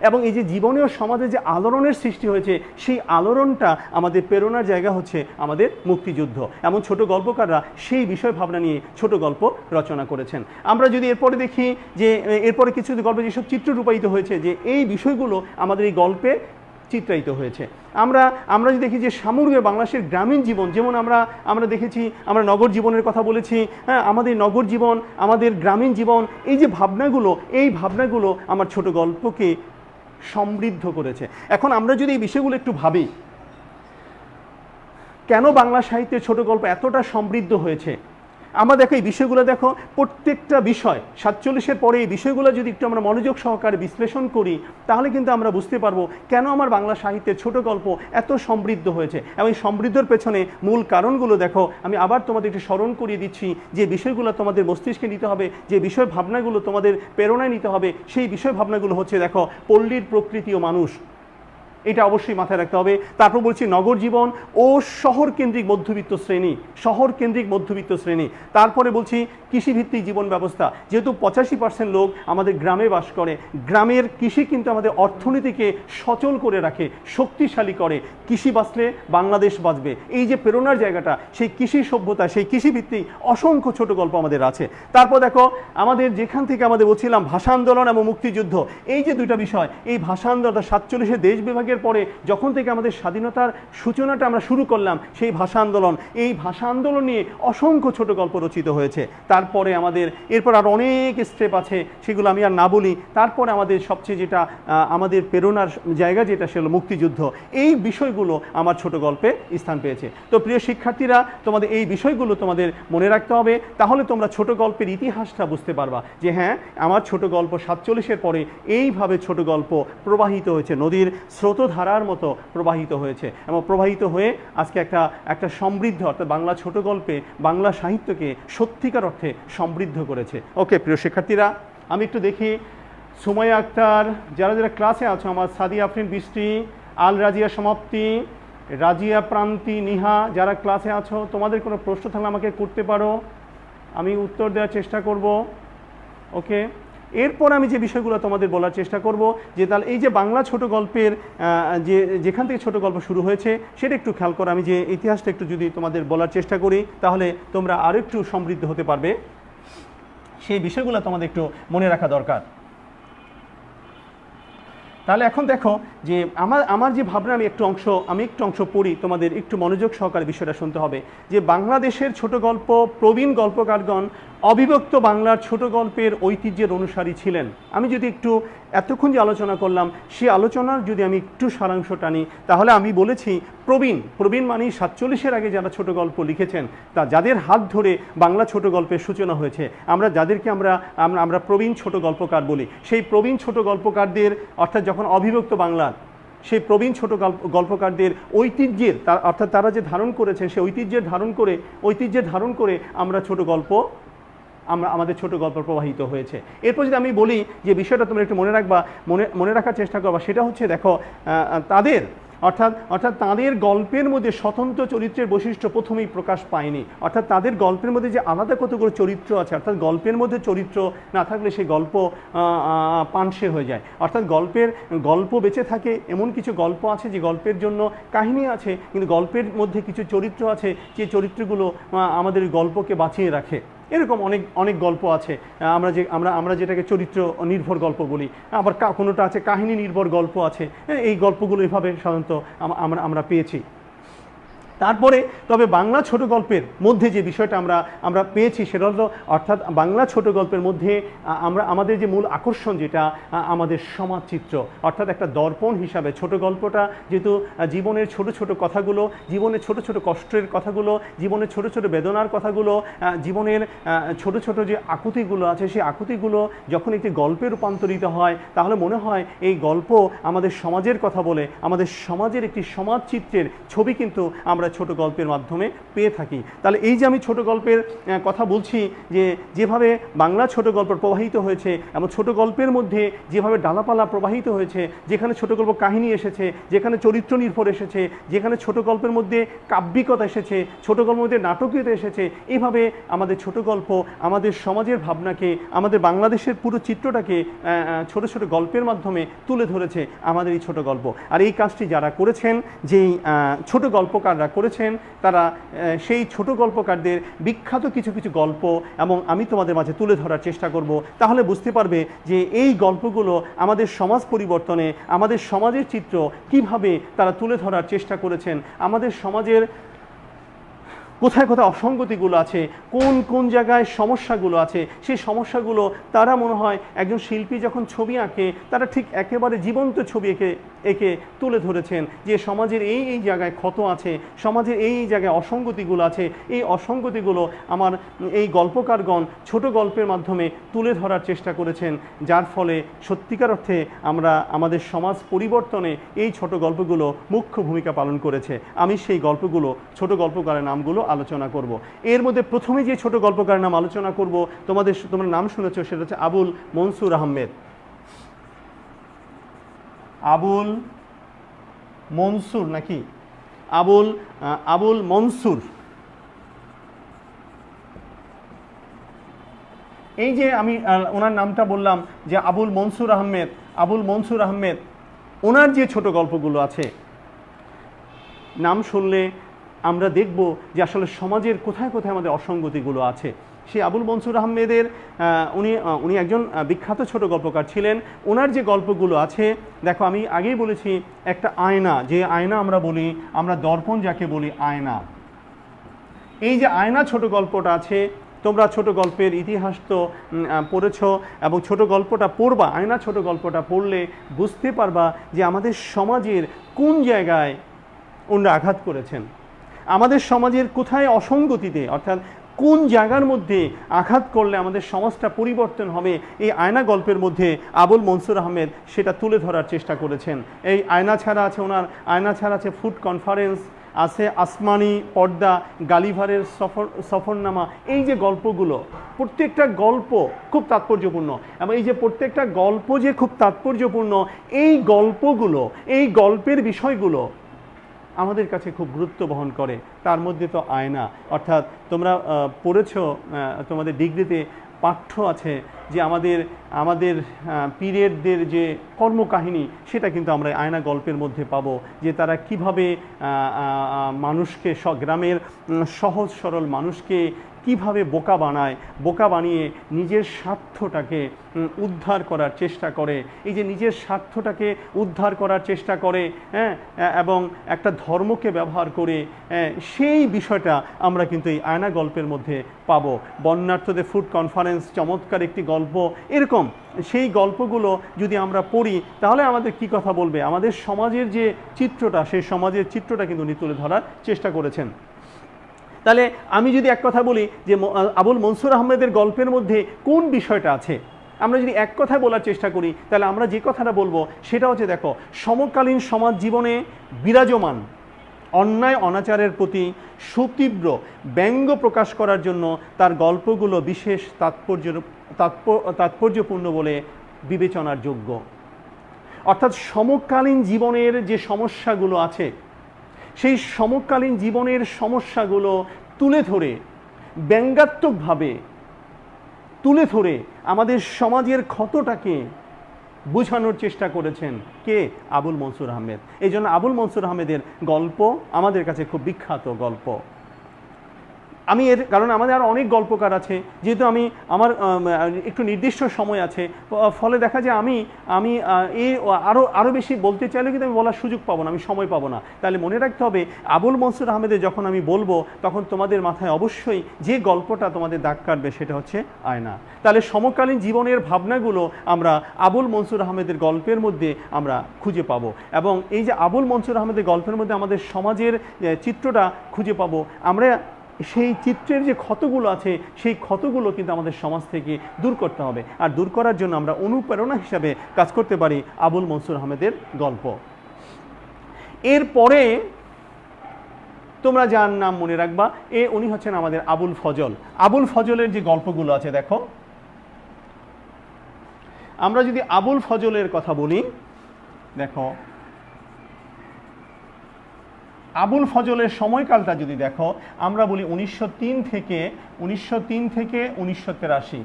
এবং এই যে জীবনীয় সমাজে যে আলোড়নের সৃষ্টি হয়েছে, সেই আলোড়নটা আমাদের প্রেরণার জায়গা হচ্ছে আমাদের মুক্তিযুদ্ধ। এমন ছোট গল্পকাররা সেই বিষয় ভাবনা নিয়ে ছোট গল্প রচনা করেছেন। আমরা যদি এরপরে দেখি যে এরপরে কিছু গল্পে যেসব চিত্র রূপায়িত হয়েছে, যে এই বিষয়গুলো আমাদের এই গল্পে চিত্রায়িত হয়েছে। আমরা যদি দেখি যে সামগ্রিক বাংলাদেশের গ্রামীণ জীবন, যেমন আমরা দেখেছি, আমরা নগর জীবনের কথা বলেছি, হ্যাঁ, আমাদের নগর জীবন, আমাদের গ্রামীণ জীবন, এই যে ভাবনাগুলো, এই ভাবনাগুলো আমার ছোট গল্পকে সমৃদ্ধ করেছে। এখন আমরা যদি এই বিষয়গুলো একটু ভাবি, কেন বাংলা সাহিত্যের ছোট গল্প এতটা সমৃদ্ধ হয়েছে, আমরা দেখো এই বিষয়গুলো, দেখো প্রত্যেকটা বিষয় 47-এর পরে এই বিষয়গুলো যদি একটু আমরা মনোযোগ সহকারে বিশ্লেষণ করি, তাহলে কিন্তু আমরা বুঝতে পারবো কেন আমার বাংলা সাহিত্যের ছোট গল্প এত সমৃদ্ধ হয়েছে। এবং এই সমৃদ্ধর পেছনে মূল কারণগুলো দেখো, আমি আবার তোমাদের একটু স্মরণ করিয়ে দিচ্ছি, যে বিষয়গুলো তোমাদের মস্তিষ্কে নিতে হবে, যে বিষয় ভাবনাগুলো তোমাদের প্রেরণায় নিতে হবে, সেই বিষয় ভাবনাগুলো হচ্ছে, দেখো, পল্লীর প্রকৃতি ও মানুষ, এটা অবশ্যই মাথায় রাখতে হবে। তারপর বলছি নগর জীবন ও শহর কেন্দ্রিক মধ্যবিত্ত শ্রেণী, শহর কেন্দ্রিক মধ্যবিত্ত শ্রেণী। তারপরে বলছি কৃষিভিত্তিক জীবন ব্যবস্থা, যেহেতু 85% লোক আমাদের গ্রামে বাস করে, গ্রামের কৃষি কিন্তু আমাদের অর্থনীতিকে সচল করে রাখে, শক্তিশালী করে। কৃষি বাঁচলে বাংলাদেশ বাঁচবে, এই যে প্রেরণার জায়গাটা, সেই কৃষি সভ্যতা, সেই কৃষিভিত্তিক অসংখ্য ছোট গল্প আমাদের আছে। তারপর দেখো আমাদের যেখান থেকে আমাদের বলছিলাম ভাষা আন্দোলন এবং মুক্তিযুদ্ধ, এই যে দুইটা বিষয়, এই ভাষা আন্দোলন 47-এ দেশ বিভাগের পরে যখন থেকে আমাদের স্বাধীনতার সূচনাটা আমরা শুরু করলাম, সেই ভাষা আন্দোলন, এই ভাষা আন্দোলন নিয়ে অসংখ্য ছোট গল্প রচিত হয়েছে। তারপরে আমাদের এরপর আর অনেক স্টেপ আছে, সেগুলো আমি আর না বলি। তারপরে আমাদের সবচেয়ে যেটা আমাদের প্রেরণার জায়গা যেটা, সেগুলো মুক্তিযুদ্ধ। এই বিষয়গুলো আমার ছোট গল্পে স্থান পেয়েছে। তো প্রিয় শিক্ষার্থীরা, তোমাদের এই বিষয়গুলো তোমাদের মনে রাখতে হবে, তাহলে তোমরা ছোট গল্পের ইতিহাসটা বুঝতে পারবা, যে হ্যাঁ, আমার ছোট গল্প 47-এর পরে এইভাবে ছোট গল্প প্রবাহিত হয়েছে, নদীর স্রোতধারার মতো প্রবাহিত হয়েছে, এবং প্রবাহিত হয়ে আজকে একটা সমৃদ্ধ, অর্থাৎ বাংলা ছোট গল্পে বাংলা সাহিত্যকে সত্যিকার অর্থে সমৃদ্ধ করেছে। ওকে প্রিয় শিক্ষার্থীরা, আমি একটু দেখি সুমাইয়া আক্তার, যারা ক্লাসে আছো, আমার সাদিয়া আফরিন বৃষ্টি, আল রাজিয়া সমাপ্তি, রাজিয়া প্রান্তি, নিহা, যারা ক্লাসে আছো, তোমাদের কোনো প্রশ্ন থাকলে আমাকে করতে পারো, আমি উত্তর দেওয়ার চেষ্টা করব। ওকে, এরপর আমি যে বিষয়গুলো তোমাদের বলার চেষ্টা করব, যে তাহলে এই যে বাংলা ছোট গল্পের যেখান থেকে ছোট গল্প শুরু হয়েছে, সেটা একটু খেয়াল করো। আমি যে ইতিহাসটা একটু যদি তোমাদের বলার চেষ্টা করি, তাহলে তোমরা আরও একটু সমৃদ্ধ হতে পারবে। সেই বিষয়গুলো তোমাদের একটু মনে রাখা দরকার। তাহলে এখন দেখো যে আমার যে ভাবনা, আমি একটু অংশ পড়ি, তোমাদের একটু মনোযোগ সহকারে বিষয়টা শুনতে হবে। যে বাংলাদেশের ছোট গল্প প্রবীণ গল্পকারগণ অবিভক্ত বাংলার ছোট গল্পের ঐতিহ্যের অনুসারী ছিলেন। আমি যদি একটু এতক্ষণ যে আলোচনা করলাম, সেই আলোচনার যদি আমি একটু সারাংশ টানি, তাহলে আমি বলেছি প্রবীণ মানে 47-এর আগে যারা ছোট গল্প লিখেছেন, তা যাদের হাত ধরে বাংলা ছোট গল্পের সূচনা হয়েছে, যাদেরকে আমরা প্রবীণ ছোট গল্পকার বলি। সেই প্রবীণ ছোট গল্পকারদের, অর্থাৎ যখন অবিভক্ত বাংলার সেই প্রবীণ ছোট গল্পকারদের ঐতিহ্যের, অর্থাৎ তারা যে ধারণ করেছেন, সেই ঐতিহ্যের ধারণ করে আমরা আমাদের ছোট গল্প প্রবাহিত হয়েছে। এরপর যদি আমি বলি যে বিষয়টা তোমরা একটু মনে রাখার চেষ্টা করবা, সেটা হচ্ছে, দেখো, অর্থাৎ তাদের গল্পের মধ্যে স্বতন্ত্র চরিত্রের বৈশিষ্ট্য প্রথমেই প্রকাশ পায়নি। অর্থাৎ তাদের গল্পের মধ্যে যে আলাদা কতগুলো চরিত্র আছে, অর্থাৎ গল্পের মধ্যে চরিত্র না থাকলে সেই গল্প পানসে হয়ে যায়। অর্থাৎ গল্প বেঁচে থাকে, এমন কিছু গল্প আছে যে গল্পের জন্য কাহিনী আছে, কিন্তু গল্পের মধ্যে কিছু চরিত্র আছে, যে চরিত্রগুলো আমাদের গল্পকে বাঁচিয়ে রাখে। এরকম অনেক গল্প আছে, আমরা যেটাকে চরিত্র নির্ভর গল্প বলি, আবার কোনোটা আছে কাহিনী নির্ভর গল্প আছে। এই গল্পগুলো এভাবে সাধারণত আমরা পেয়েছি। তারপরে তবে বাংলা ছোট গল্পের মধ্যে যে বিষয়টা আমরা পেয়েছি, সেটা হলো, অর্থাৎ বাংলা ছোট গল্পের মধ্যে আমাদের যে মূল আকর্ষণ, যেটা আমাদের সমাজচিত্র, অর্থাৎ একটা দর্পণ হিসাবে ছোট গল্পটা, যেহেতু জীবনের ছোট ছোট কথাগুলো, জীবনের ছোট ছোট কষ্টের কথাগুলো, জীবনের ছোট ছোট বেদনার কথাগুলো, জীবনের ছোট ছোট যে আকুতিগুলো আছে, সেই আকুতিগুলো যখন একটি গল্পে রূপান্তরিত হয়, তাহলে মনে হয় এই গল্প আমাদের সমাজের কথা বলে, আমাদের সমাজের একটি সমাজচিত্রের ছবি কিন্তু আমরা আমরা ছোট গল্পের মাধ্যমে পেয়ে থাকি। তাহলে এই যে আমি ছোট গল্পের কথা বলছি, যে যেভাবে বাংলা ছোট গল্প প্রবাহিত হয়েছে এবং ছোট গল্পের মধ্যে যেভাবে ডালাপালা প্রবাহিত হয়েছে, যেখানে ছোট গল্প কাহিনী এসেছে, যেখানে চরিত্র নির্ভর এসেছে, যেখানে ছোট গল্পের মধ্যে কাব্যিকতা এসেছে, ছোট গল্পের মধ্যে নাটকীয়তা এসেছে, এইভাবে আমাদের ছোট গল্প আমাদের সমাজের ভাবনাকে, আমাদের বাংলাদেশের পুরো চিত্রটাকে ছোট ছোট গল্পের মাধ্যমে তুলে ধরেছে আমাদের এই ছোট গল্প। আর এই কাজটি যারা করেছেন, যেই ছোট গল্পকাররা করেছেন, তারা সেই ছোট গল্পকারদের বিখ্যাত কিছু কিছু গল্প এবং আমি তোমাদের মাঝে তুলে ধরার চেষ্টা করব। তাহলে বুঝতে পারবে যে এই গল্পগুলো আমাদের সমাজ পরিবর্তনে, আমাদের সমাজের চিত্র কিভাবে তারা তুলে ধরার চেষ্টা করেছেন, আমাদের সমাজের কোথায় কোথায় অসঙ্গতিগুলো আছে, কোন কোন জায়গায় সমস্যাগুলো আছে, সেই সমস্যাগুলো তারা মনে হয় একজন শিল্পী যখন ছবি আঁকে তারা ঠিক একেবারে জীবন্ত ছবি এঁকে তুলে ধরেছেন যে সমাজের এই এই জায়গায় ক্ষত আছে, সমাজের এই এই জায়গায় অসঙ্গতিগুলো আছে। এই অসঙ্গতিগুলো আমার এই গল্পকারগণ ছোট গল্পের মাধ্যমে তুলে ধরার চেষ্টা করেছেন, যার ফলে সত্যিকার অর্থে আমরা আমাদের সমাজ পরিবর্তনে এই ছোট গল্পগুলো মুখ্য ভূমিকা পালন করেছে। আমি সেই গল্পগুলো, ছোট গল্পকারের নামগুলো আলোচনা করব। এর মধ্যে প্রথমে যে ছোট গল্পকারের নাম আলোচনা করব, তোমরা নাম শুনেছ, সেটা হচ্ছে আবুল মনসুর আহমেদ। আবুল মনসুর নাকি আবুল মনসুর। এই যে আমি ওনার নামটা বললাম যে আবুল মনসুর আহমেদ, ওনার যে ছোট গল্পগুলো আছে, নাম শুনলে আমরা দেখব যে আসলে সমাজের কোথায় কোথায় আমাদের অসঙ্গতিগুলো আছে। সেই আবুল মনসুর আহমেদের উনি একজন বিখ্যাত ছোট গল্পকার ছিলেন। ওনার যে গল্পগুলো আছে, দেখো আমি আগেই বলেছি, একটা আয়না, যে আয়না আমরা বলি, আমরা দর্পণ যাকে বলি আয়না, এই যে আয়না ছোট গল্পটা আছে, তোমরা ছোট গল্পের ইতিহাস তো পড়েছ এবং ছোট গল্পটা পড়বা, আয়না ছোট গল্পটা পড়লে বুঝতে পারবা যে আমাদের সমাজের কোন জায়গায় ওনারা আঘাত করেছেন, আমাদের সমাজের কোথায় অসঙ্গতিতে, অর্থাৎ কোন জায়গার মধ্যে আঘাত করলে আমাদের সমাজটা পরিবর্তন হবে, এই আয়না গল্পের মধ্যে আবুল মনসুর আহমেদ সেটা তুলে ধরার চেষ্টা করেছেন। এই আয়না ছাড়া আছে ফুড কনফারেন্স, আছে আসমানি পর্দা, গালিভারের সফরনামা। এই যে গল্পগুলো, প্রত্যেকটা গল্প খুব তাৎপর্যপূর্ণ, এবং এই যে প্রত্যেকটা গল্প যে খুব তাৎপর্যপূর্ণ, এই গল্পগুলো, এই গল্পের বিষয়গুলো আমাদের কাছে খুব গুরুত্ব বহন করে। তার মধ্যে তো আয়না, অর্থাৎ তোমরা পড়েছ, তোমাদের ডিগ্রিতে পাঠ্য আছে যে আমাদের পীরেরদের যে কর্মকাহিনী, সেটা কিন্তু আমরা আয়না গল্পের মধ্যে পাবো, যে তারা কিভাবে মানুষকে, গ্রামের সহজ সরল মানুষকে কিভাবে বোকা বানিয়ে নিজের স্বার্থটাকে উদ্ধার করার চেষ্টা করে। এই যে নিজের স্বার্থটাকে উদ্ধার করার চেষ্টা করে, এবং একটা ধর্মকে ব্যবহার করে, সেই বিষয়টা আমরা কিন্তু এই আয়না গল্পের মধ্যে পাবো। বন্যার্থদের ফুড কনফারেন্স চমৎকার একটি গল্প। এরকম সেই গল্পগুলো যদি আমরা পড়ি, তাহলে আমাদের কি কথা বলবে, আমাদের সমাজের যে চিত্রটা, সেই সমাজের চিত্রটা কিন্তু উনি তুলে ধরার চেষ্টা করেছেন। তাহলে আমি যদি এক কথা বলি যে আবুল মনসুর আহমেদের গল্পের মধ্যে কোন বিষয়টা আছে, আমরা যদি এক কথায় বলার চেষ্টা করি, তাহলে আমরা যে কথাটা বলবো সেটা হচ্ছে, দেখো, সমকালীন সমাজ জীবনে বিরাজমান অন্যায় অনাচারের প্রতি সুতীব্র ব্যঙ্গ প্রকাশ করার জন্য তার গল্পগুলো বিশেষ তাৎপর্যপূর্ণ বলে বিবেচনার যোগ্য। অর্থাৎ সমকালীন জীবনের যে সমস্যাগুলো আছে, সেই সমকালীন জীবনের সমস্যাগুলো তুলে ধরে, ব্যঙ্গাত্মকভাবে তুলে ধরে আমাদের সমাজের ক্ষতটাকে বোঝানোর চেষ্টা করেছেন কে? আবুল মনসুর আহমেদ। এই জন্য আবুল মনসুর আহমেদের গল্প আমাদের কাছে খুব বিখ্যাত গল্প। কারণ আমাদের আরও অনেক গল্পকার আছে, যেহেতু আমার একটু নির্দিষ্ট সময় আছে, ফলে দেখা যায় আমি আরও বেশি বলতে চাইলে কিন্তু আমি বলার সুযোগ পাবো না, আমি সময় পাবো না। তাহলে মনে রাখতে হবে, আবুল মনসুর আহমেদের যখন আমি বলবো, তখন তোমাদের মাথায় অবশ্যই যে গল্পটা তোমাদের দাগ কাটবে সেটা হচ্ছে আয়না। তাহলে সমকালীন জীবনের ভাবনাগুলো আমরা আবুল মনসুর আহমেদের গল্পের মধ্যে আমরা খুঁজে পাবো, এবং এই যে আবুল মনসুর আহমেদের গল্পের মধ্যে আমাদের সমাজের চিত্রটা খুঁজে পাবো। আমরা সেই চিত্রের যে ক্ষতগুলো আছে, সেই ক্ষতগুলো কিন্তু আমাদের সমাজ থেকে দূর করতে হবে, আর দূর করার জন্য আমরা অনুপ্রেরণা হিসাবে কাজ করতে পারি আবুল মনসুর আহমেদের গল্প। এরপরে তোমরা যার নাম মনে রাখবা, উনি হচ্ছেন আমাদের আবুল ফজল। আবুল ফজলের যে গল্পগুলো আছে দেখো, আমরা যদি আবুল ফজলের কথা বলি, দেখো আবুল ফজলের সময়কালটা যদি দেখো, আমরা বলি 1903 থেকে 1983।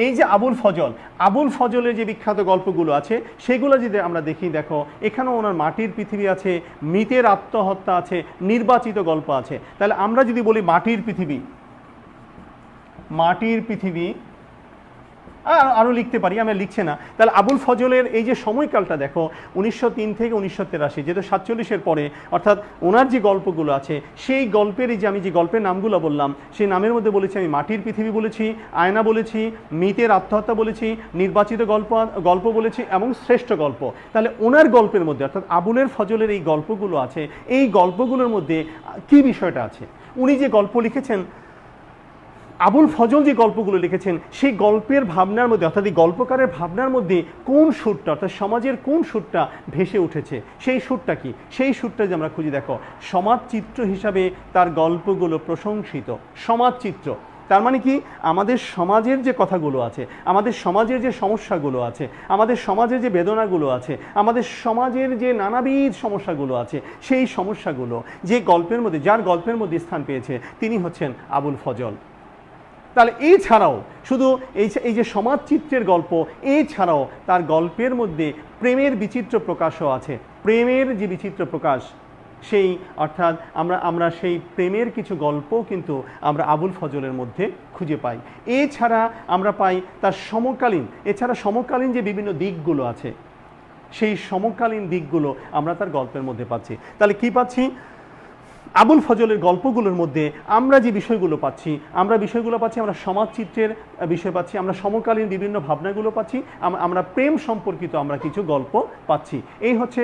এই যে আবুল ফজলের যে বিখ্যাত গল্পগুলো আছে সেগুলো যদি আমরা দেখি, দেখো এখানেও ওনার মাটির পৃথিবী আছে, মৃতের আত্মহত্যা আছে, নির্বাচিত গল্প আছে। তাহলে আমরা যদি বলি মাটির পৃথিবী আরও লিখতে পারি, আমি লিখছে না। তাহলে আবুল ফজলের এই যে সময়কালটা দেখো 1903 থেকে 1983, যেহেতু 47-এর পরে, অর্থাৎ ওনার যে গল্পগুলো আছে সেই গল্পের এই যে আমি যে গল্পের নামগুলো বললাম সেই নামের মধ্যে বলেছি আমি মাটির পৃথিবী বলেছি, আয়না বলেছি, মৃতের আত্মহত্যা বলেছি, নির্বাচিত গল্প বলেছি এবং শ্রেষ্ঠ গল্প। তাহলে ওনার গল্পের মধ্যে অর্থাৎ আবুলের ফজলের এই গল্পগুলো আছে, এই গল্পগুলোর মধ্যে কি বিষয়টা আছে, উনি যে গল্প লিখেছেন, আবুল ফজল যে গল্পগুলো লিখেছেন সেই গল্পের ভাবনার মধ্যে অর্থাৎ এই গল্পকারের ভাবনার মধ্যে কোন সুরটা অর্থাৎ সমাজের কোন সুরটা ভেসে উঠেছে, সেই সুরটা কি, সেই সুরটা যে আমরা খুঁজি। দেখো সমাজচিত্র হিসাবে তার গল্পগুলো প্রশংসিত। সমাজচিত্র তার মানে কি, আমাদের সমাজের যে কথাগুলো আছে, আমাদের সমাজের যে সমস্যাগুলো আছে, আমাদের সমাজের যে বেদনাগুলো আছে, আমাদের সমাজের যে নানাবিধ সমস্যাগুলো আছে, সেই সমস্যাগুলো যে গল্পের মধ্যে, যার গল্পের মধ্যে স্থান পেয়েছে তিনি হচ্ছেন আবুল ফজল। তাহলে এছাড়াও শুধু এই যে সমাজচিত্রের গল্প, এছাড়াও তার গল্পের মধ্যে প্রেমের বিচিত্র প্রকাশও আছে। প্রেমের যে বিচিত্র প্রকাশ, সেই অর্থাৎ আমরা সেই প্রেমের কিছু গল্প কিন্তু আমরা আবুল ফজলের মধ্যে খুঁজে পাই। এছাড়া আমরা পাই তার সমকালীন যে বিভিন্ন দিকগুলো আছে, সেই সমকালীন দিকগুলো আমরা তার গল্পের মধ্যে পাচ্ছি। তাহলে কি পাচ্ছি, আবুল ফজলের গল্পগুলোর মধ্যে আমরা যে বিষয়গুলো পাচ্ছি, আমরা সমাজচিত্রের বিষয় পাচ্ছি, আমরা সমকালীন বিভিন্ন ভাবনাগুলো পাচ্ছি, আমরা প্রেম সম্পর্কিত আমরা কিছু গল্প পাচ্ছি। এই হচ্ছে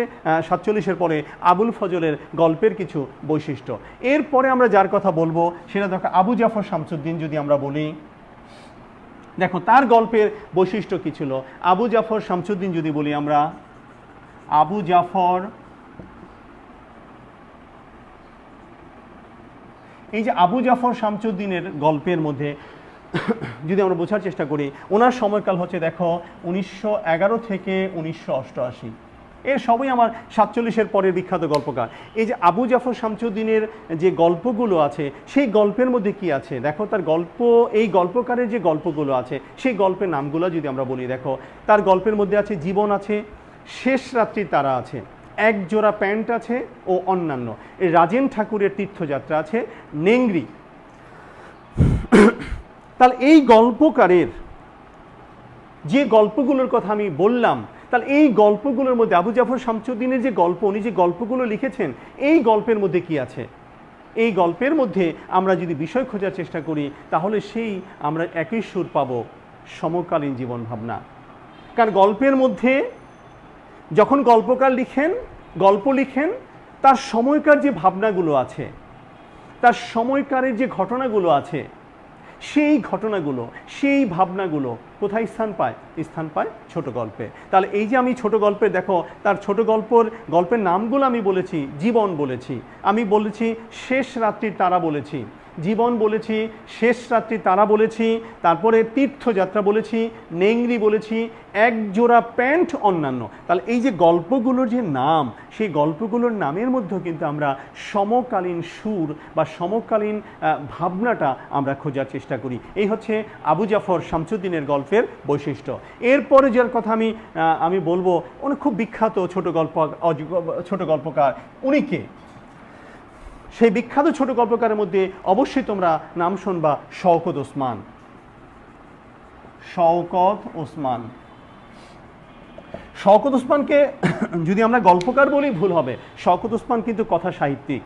47-এর পরে আবুল ফজলের গল্পের কিছু বৈশিষ্ট্য। এরপরে আমরা যার কথা বলবো সেটা দেখো আবু জাফর শামসুদ্দিন। যদি আমরা বলি, দেখো তার গল্পের বৈশিষ্ট্য কী ছিল। আবু জাফর শামসুদ্দিন যদি বলি আমরা, এই যে আবু জাফর শামসুদ্দিনের গল্পের মধ্যে যদি আমরা বোঝার চেষ্টা করি, ওনার সময়কাল হচ্ছে দেখো 1911 থেকে 1988। এর সবই আমার 47-এর পরের বিখ্যাত গল্পকার। এই যে আবু জাফর শামসুদ্দিনের যে গল্পগুলো আছে সেই গল্পের মধ্যে কি আছে দেখো, তার গল্প, এই গল্পকারের যে গল্পগুলো আছে সেই গল্পের নামগুলো যদি আমরা বলি, দেখো তার গল্পের মধ্যে আছে জীবন আছে, শেষ রাত্রির তারা আছে, এক জোড়া প্যান্ট আছে ও অন্যান্য, এই রাজেন ঠাকুরের তীর্থযাত্রা আছে, নেংরি। তাহলে এই গল্পকারের যে গল্পগুলোর কথা আমি বললাম, তাহলে এই গল্পগুলোর মধ্যে আবু জাফর শামসুদ্দিনের যে গল্প, উনি যে গল্পগুলো লিখেছেন, এই গল্পের মধ্যে কি আছে, এই গল্পের মধ্যে আমরা যদি বিষয় খোঁজার চেষ্টা করি তাহলে সেই আমরা একই সুর পাবো, সমকালীন জীবন ভাবনা। কারণ গল্পের মধ্যে যখন গল্পকার গল্প লিখেন, তার সময়কার যে ভাবনাগুলো আছে, তার সময়কারের যে ঘটনাগুলো আছে, সেই ঘটনাগুলো, সেই ভাবনাগুলো কোথায় স্থান পায় ছোট গল্পে। তাহলে এই যে আমি ছোট গল্পে দেখো তার ছোট গল্পের নামগুলো আমি বলেছি, জীবন বলেছি, আমি বলেছি শেষ রাত্রির তারা বলেছি, জীবন বলেছি, শেষ রাত্রির তারা বলেছি, তারপরে তীর্থযাত্রা বলেছি, নেংরি বলেছি, এক জোড়া প্যান্ট অন্যান্য। তাহলে এই যে গল্পগুলোর যে নাম, সেই গল্পগুলোর নামের মধ্যেও কিন্তু আমরা সমকালীন সুর বা সমকালীন ভাবনাটা আমরা খোঁজার চেষ্টা করি। এই হচ্ছে আবু জাফর শামসুদ্দিনের গল্পের বৈশিষ্ট্য। এরপরে যার কথা আমি বলবো, উনি খুব বিখ্যাত ছোট গল্পকার। উনি কে? সেই বিখ্যাত ছোট গল্পকারের মধ্যে অবশ্যই তোমরা নাম শুনবা শওকত ওসমান। শওকত ওসমানকে যদি আমরা গল্পকার বলি ভুল হবে। শওকত ওসমান কিন্তু কথা সাহিত্যিক।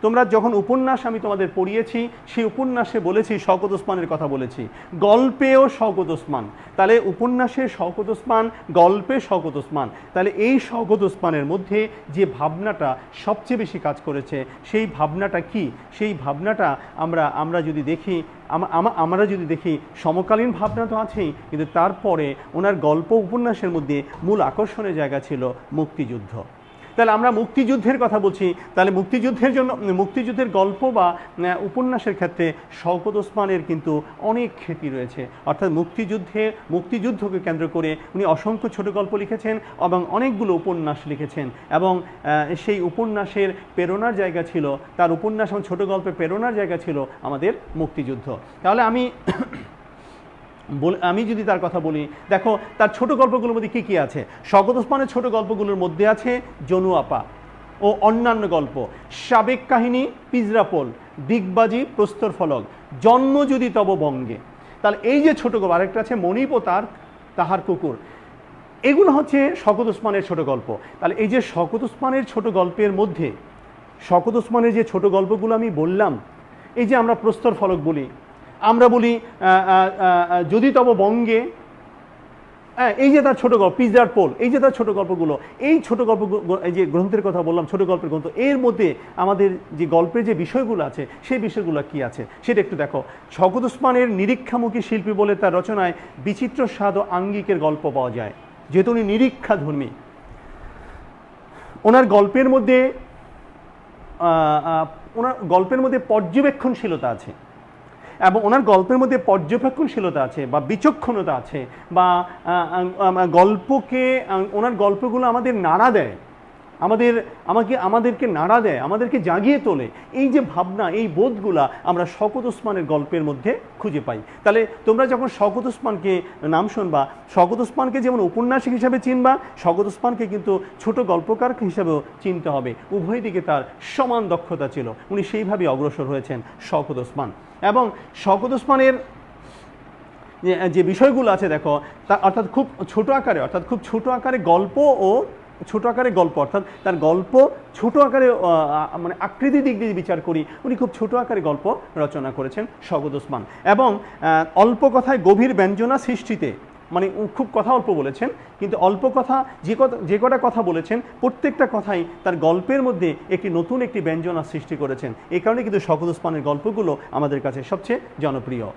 তোমরা যখন উপন্যাস আমি তোমাদের পড়িয়েছি, সেই উপন্যাসে বলেছি শওকত ওসমানের কথা বলেছি, গল্পেও শওকত ওসমান। তাহলে উপন্যাসে শওকত ওসমান, গল্পে শওকত ওসমান। তাহলে এই শওকত ওসমানের মধ্যে যে ভাবনাটা সবচেয়ে বেশি কাজ করেছে, সেই ভাবনাটা কি? সেই ভাবনাটা আমরা যদি দেখি সমকালীন ভাবনা তো আছেই, কিন্তু তারপরে ওনার গল্প উপন্যাসের মধ্যে মূল আকর্ষণের জায়গা ছিল মুক্তিযুদ্ধ। তাহলে আমরা মুক্তিযুদ্ধের কথা বলছি, তাহলে মুক্তিযুদ্ধের জন্য মুক্তিযুদ্ধের গল্প বা উপন্যাসের ক্ষেত্রে শওকত ওসমানের কিন্তু অনেক খ্যাতি রয়েছে। অর্থাৎ মুক্তিযুদ্ধকে কেন্দ্র করে উনি অসংখ্য ছোট গল্প লিখেছেন এবং অনেকগুলো উপন্যাস লিখেছেন, এবং সেই উপন্যাসের প্রেরণার জায়গা ছিল, তার উপন্যাস এবং ছোট গল্পের প্রেরণার জায়গা ছিল আমাদের মুক্তিযুদ্ধ। তাহলে আমি যদি তার কথা বলি, দেখো তার ছোট গল্পগুলোর মধ্যে কী কী আছে। শওকত ওসমানের ছোট গল্পগুলোর মধ্যে আছে জনু আপা ও অন্যান্য গল্প, সাবেক কাহিনী, পিজরাপোল, দিগবাজি, প্রস্তর ফলক, জন্ম যদি তব বঙ্গে। তাহলে এই যে ছোট গল্প, আরেকটা আছে মনিপ ও তাহার কুকুর, এগুলো হচ্ছে শওকত ওসমানের ছোট গল্প। তাহলে এই যে শওকত ওসমানের ছোট গল্পের মধ্যে, শওকত ওসমানের যে ছোট গল্পগুলো আমি বললাম, এই যে আমরা প্রস্তর ফলক বলি, আমরা বলি যদি তব বঙ্গে, এই যে তার ছোট গল্প, পিজার পোল, এই যে তার ছোট গল্পগুলো, এই ছোট গল্পগুলো, এই যে গ্রন্থের কথা বললাম ছোট গল্পের গ্রন্থ, এর মধ্যে আমাদের যে গল্পের যে বিষয়গুলো আছে সেই বিষয়গুলো কি আছে সেটা একটু দেখো। শওকত ওসমানের নিরীক্ষামুখী শিল্পী বলে তার রচনায় বিচিত্র স্বাদ ও আঙ্গিকের গল্প পাওয়া যায়, যেহেতু উনি নিরীক্ষাধর্মী। ওনার গল্পের মধ্যে পর্যবেক্ষণশীলতা আছে, এবং ওনার গল্পের মধ্যে পর্যবেক্ষণশীলতা আছে বা বিচক্ষণতা আছে, বা ওনার গল্পগুলো আমাদের নাড়া দেয়, আমাদেরকে নাড়া দেয়, আমাদেরকে জাগিয়ে তোলে। এই যে ভাবনা, এই বোধগুলা আমরা শওকত ওসমানের গল্পের মধ্যে খুঁজে পাই। তাহলে তোমরা যখন শওকত ওসমানকে নাম শুনবা, শওকত ওসমানকে যেমন উপন্যাসিক হিসাবে চিনবা, শওকত ওসমানকে কিন্তু ছোট গল্পকার হিসাবেও চিনতে হবে। উভয় দিকে তার সমান দক্ষতা ছিল, উনি সেইভাবে অগ্রসর হয়েছেন শওকত ওসমান। এবং শওকত ওসমানের যে বিষয়গুলো আছে দেখো, অর্থাৎ খুব ছোট আকারে গল্প অর্থাৎ তার গল্প ছোট আকারে, মানে আকৃতি দিক দিয়ে বিচার করি, উনি খুব ছোট আকারে গল্প রচনা করেছেন শওকত ওসমান। এবং অল্প কথায় গভীর ব্যঞ্জনা সৃষ্টিতে, মানে খুব কথা অল্প বলেছেন, কিন্তু অল্প কথা যে কটা কথা বলেছেন প্রত্যেকটা কথাই তার গল্পের মধ্যে নতুন একটি ব্যঞ্জনা সৃষ্টি করেছেন। এই কারণে কিন্তু শওকত ওসমানের গল্পগুলো আমাদের কাছে সবচেয়ে জনপ্রিয়।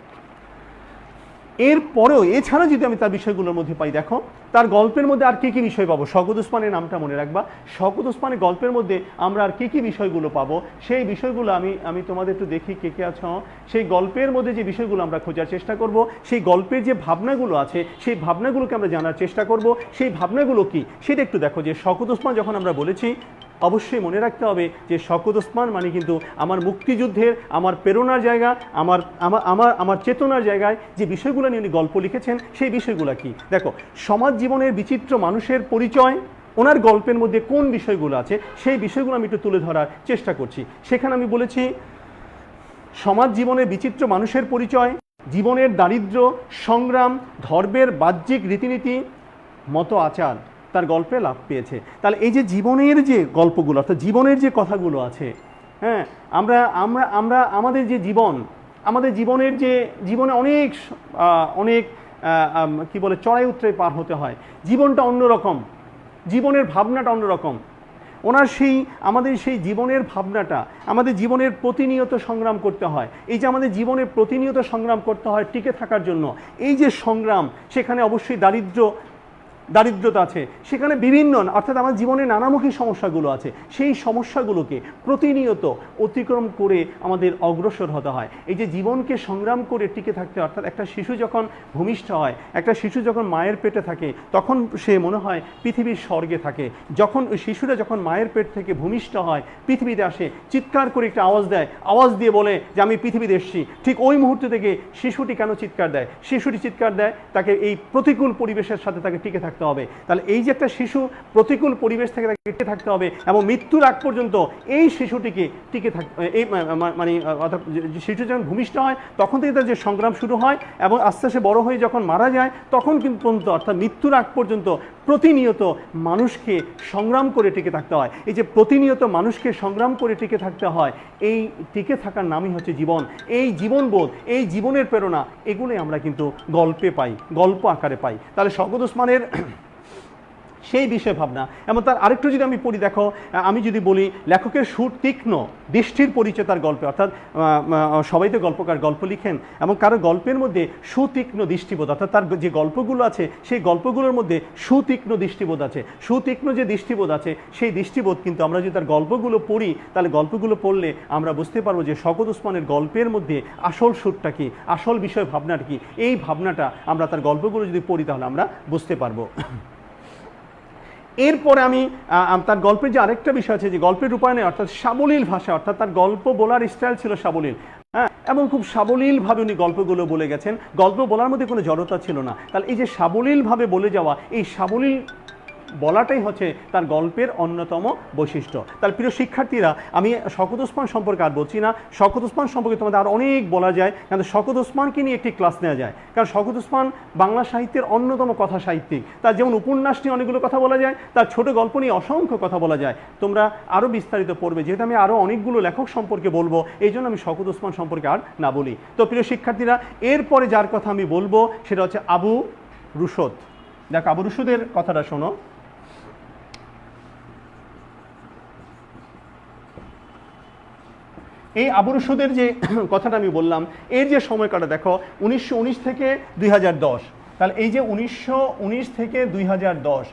এরপরেও এছাড়া যদি আমি তার বিষয়গুলোর মধ্যে পাই, দেখো তার গল্পের মধ্যে আর কী কী বিষয় পাবো। শওকত ওসমানের নামটা মনে রাখবা। শওকত ওসমানের গল্পের মধ্যে আমরা আর কী কী বিষয়গুলো পাবো, সেই বিষয়গুলো আমি তোমাদের একটু দেখি কে কে আছো। সেই গল্পের মধ্যে যে বিষয়গুলো আমরা খোঁজার চেষ্টা করব, সেই গল্পের যে ভাবনাগুলো আছে সেই ভাবনাগুলোকে আমরা জানার চেষ্টা করব। সেই ভাবনাগুলো কি সেটা একটু দেখো। যে শওকত ওসমান যখন আমরা বলেছি, অবশ্যই মনে রাখতে হবে যে শওকত ওসমান মানে কিন্তু আমার মুক্তিযুদ্ধের, আমার প্রেরণার জায়গা, আমার চেতনার জায়গায় যে বিষয়গুলো নিয়ে উনি গল্প লিখেছেন সেই বিষয়গুলো কি। দেখো, সমাজ জীবনের বিচিত্র মানুষের পরিচয়, ওনার গল্পের মধ্যে কোন বিষয়গুলো আছে সেই বিষয়গুলো আমি একটু তুলে ধরার চেষ্টা করছি। সেখানে আমি বলেছি সমাজ জীবনের বিচিত্র মানুষের পরিচয়, জীবনের দারিদ্র্য, সংগ্রাম, ধর্মের বাহ্যিক রীতিনীতি, মতো আচার তার গল্পে লাভ পেয়েছে। তাহলে এই যে জীবনের যে গল্পগুলো, অর্থাৎ জীবনের যে কথাগুলো আছে, হ্যাঁ, আমাদের যে জীবন, আমাদের জীবনে অনেক কি বলে চড়াই উতরাই পার হতে হয়, জীবনটা অন্যরকম, জীবনের ভাবনাটা অন্যরকম। আমাদের সেই জীবনের ভাবনাটা, আমাদের জীবনের প্রতিনিয়ত সংগ্রাম করতে হয়। এই যে আমাদের জীবনের প্রতিনিয়ত সংগ্রাম করতে হয় টিকে থাকার জন্য, এই যে সংগ্রাম, সেখানে অবশ্যই দারিদ্রতা আছে, সেখানে বিভিন্ন, অর্থাৎ আমার জীবনে নানামুখী সমস্যাগুলো আছে, সেই সমস্যাগুলোকে প্রতিনিয়ত অতিক্রম করে আমাদের অগ্রসর হতে হয়। এই যে জীবনকে সংগ্রাম করে টিকে থাকতে, অর্থাৎ একটা শিশু যখন ভূমিষ্ঠ হয়, একটা শিশু যখন মায়ের পেটে থাকে, তখন সে মনে হয় পৃথিবীর স্বর্গে থাকে। যখন ওই শিশুরা যখন মায়ের পেট থেকে ভূমিষ্ঠ হয়, পৃথিবীতে আসে, চিৎকার করে একটা আওয়াজ দিয়ে বলে যে আমি পৃথিবীতে এসেছি। ঠিক ওই মুহূর্ত থেকে শিশুটি কেন চিৎকার দেয়? শিশুটি চিৎকার দেয় তাকে এই প্রতিকূল পরিবেশের সাথে তাকে টিকে থাকতে হবে। তাহলে এই যে একটা শিশু প্রতিকূল পরিবেশ থেকে তাকে টিকে থাকতে হবে, এবং মৃত্যুর আগ পর্যন্ত এই শিশুটিকে টিকে থাকতে, এই মানে অর্থাৎ শিশু যখন ভূমিষ্ঠ হয় তখন থেকে তার যে সংগ্রাম শুরু হয়, এবং আস্তে আস্তে বড় হয়ে যখন মারা যায় তখন কিন্তু পর্যন্ত, অর্থাৎ মৃত্যুর আগ পর্যন্ত প্রতিনিয়ত মানুষকে সংগ্রাম করে টিকে থাকতে হয়। এই যে প্রতিনিয়ত মানুষকে সংগ্রাম করে টিকে থাকতে হয়, এই টিকে থাকার নামই হচ্ছে জীবন। এই জীবনবোধ, এই জীবনের প্রেরণা, এগুলোই আমরা কিন্তু গল্পে পাই, গল্প আকারে পাই। তাহলে শওকত ওসমানের সেই বিষয় ভাবনা। এবং তার আরেকটু যদি আমি পড়ি, দেখো আমি যদি বলি লেখকের সুতীক্ষ্ণ দৃষ্টির পরিচয় তার গল্পে, অর্থাৎ সবাই তো গল্পকার গল্প লিখেন, এবং কারো গল্পের মধ্যে সুতীক্ষ্ণ দৃষ্টিবোধ, অর্থাৎ তার যে গল্পগুলো আছে সেই গল্পগুলোর মধ্যে সুতীক্ষ্ণ দৃষ্টিবোধ আছে। সুতীক্ষ্ণ যে দৃষ্টিবোধ আছে সেই দৃষ্টিবোধ কিন্তু আমরা যদি তার গল্পগুলো পড়ি, তাহলে গল্পগুলো পড়লে আমরা বুঝতে পারবো যে শওকত ওসমানের গল্পের মধ্যে আসল সুরটা কি, আসল বিষয় ভাবনাটা কি। এই ভাবনাটা আমরা তার গল্পগুলো যদি পড়ি তাহলে আমরা বুঝতে পারবো। এরপরে আমি তার গল্পের যে আরেকটা বিষয় আছে, যে গল্পের রূপায়ণে অর্থাৎ সাবলীল ভাষা, অর্থাৎ তার গল্প বলার স্টাইল ছিল সাবলীল, হ্যাঁ, এবং খুব সাবলীলভাবে উনি গল্পগুলো বলে গেছেন। গল্প বলার মধ্যে কোনো জড়তা ছিল না। তাহলে এই যে সাবলীলভাবে বলে যাওয়া, এই সাবলীল বলাটাই হচ্ছে তার গল্পের অন্যতম বৈশিষ্ট্য। তার প্রিয় শিক্ষার্থীরা, আমি শওকত ওসমান সম্পর্কে আর বলছি না। শওকত ওসমান সম্পর্কে তোমাদের আর অনেক বলা যায়, কিন্তু শওকত ওসমানকে নিয়ে একটি ক্লাস নেওয়া যায়, কারণ শওকত ওসমান বাংলা সাহিত্যের অন্যতম কথা সাহিত্যিক। তার যেমন উপন্যাস নিয়ে অনেকগুলো কথা বলা যায়, তার ছোট গল্প নিয়ে অসংখ্য কথা বলা যায়। তোমরা আরও বিস্তারিত পড়বে, যেহেতু আমি আরও অনেকগুলো লেখক সম্পর্কে বলবো, এই জন্য আমি শওকত ওসমান সম্পর্কে আর না বলি। তো প্রিয় শিক্ষার্থীরা, এরপরে যার কথা আমি বলবো সেটা হচ্ছে আবু রুশদ। দেখো আবু রুশদের কথাটা শোনো। এই আবু রুশদের যে কথাটা আমি বললাম, এর যে সময়কালটা দেখো 1919 থেকে 2010, তাহলে এই যে 1919 থেকে 2010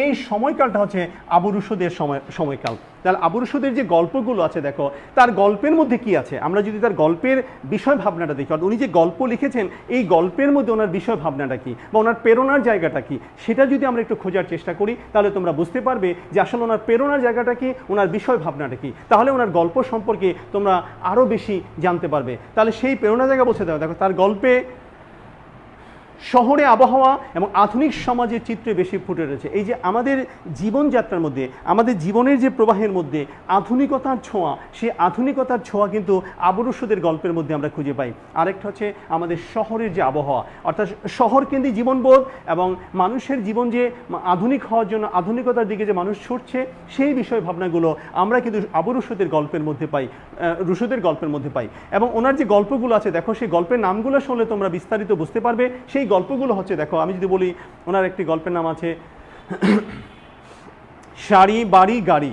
এই সময়কালটা হচ্ছে আবু রুশদের সময়কাল। তাহলে আবু রুশদের যে গল্পগুলো আছে, দেখো তার গল্পের মধ্যে কি আছে, আমরা যদি তার গল্পের বিষয় ভাবনাটা দেখি, অর্থাৎ উনি যে গল্প লিখেছেন এই গল্পের মধ্যে ওনার বিষয় ভাবনাটা কি বা ওনার প্রেরণার জায়গাটা কি, সেটা যদি আমরা একটু খোঁজার চেষ্টা করি, তাহলে তোমরা বুঝতে পারবে যে আসলে ওনার প্রেরণার জায়গাটা কি, ওনার বিষয় ভাবনাটা কি। তাহলে ওনার গল্প সম্পর্কে তোমরা আরও বেশি জানতে পারবে। তাহলে সেই প্রেরণা জায়গা বলছে, দেখো তার গল্পে শহরে আবহাওয়া এবং আধুনিক সমাজের চিত্রে বেশি ফুটে রয়েছে। এই যে আমাদের জীবনযাত্রার মধ্যে, আমাদের জীবনের যে প্রবাহের মধ্যে আধুনিকতার ছোঁয়া, সেই আধুনিকতার ছোঁয়া কিন্তু আবু রুশদের গল্পের মধ্যে আমরা খুঁজে পাই। আরেকটা হচ্ছে আমাদের শহরের যে আবহাওয়া, অর্থাৎ শহরকেন্দ্রিক জীবনবোধ এবং মানুষের জীবন যে আধুনিক হওয়ার জন্য আধুনিকতার দিকে যে মানুষ ছুটছে, সেই বিষয় ভাবনাগুলো আমরা কিন্তু আবু রুশদের গল্পের মধ্যে পাই, রুশদের গল্পের মধ্যে পাই। এবং ওনার যে গল্পগুলো আছে, দেখো সেই গল্পের নামগুলো শুনলে তোমরা বিস্তারিত বুঝতে পারবে। সেই গল্পগুলো হচ্ছে, দেখো আমি যদি বলি, ওনার একটি গল্পের নাম আছে শাড়ি বাড়ি গাড়ি,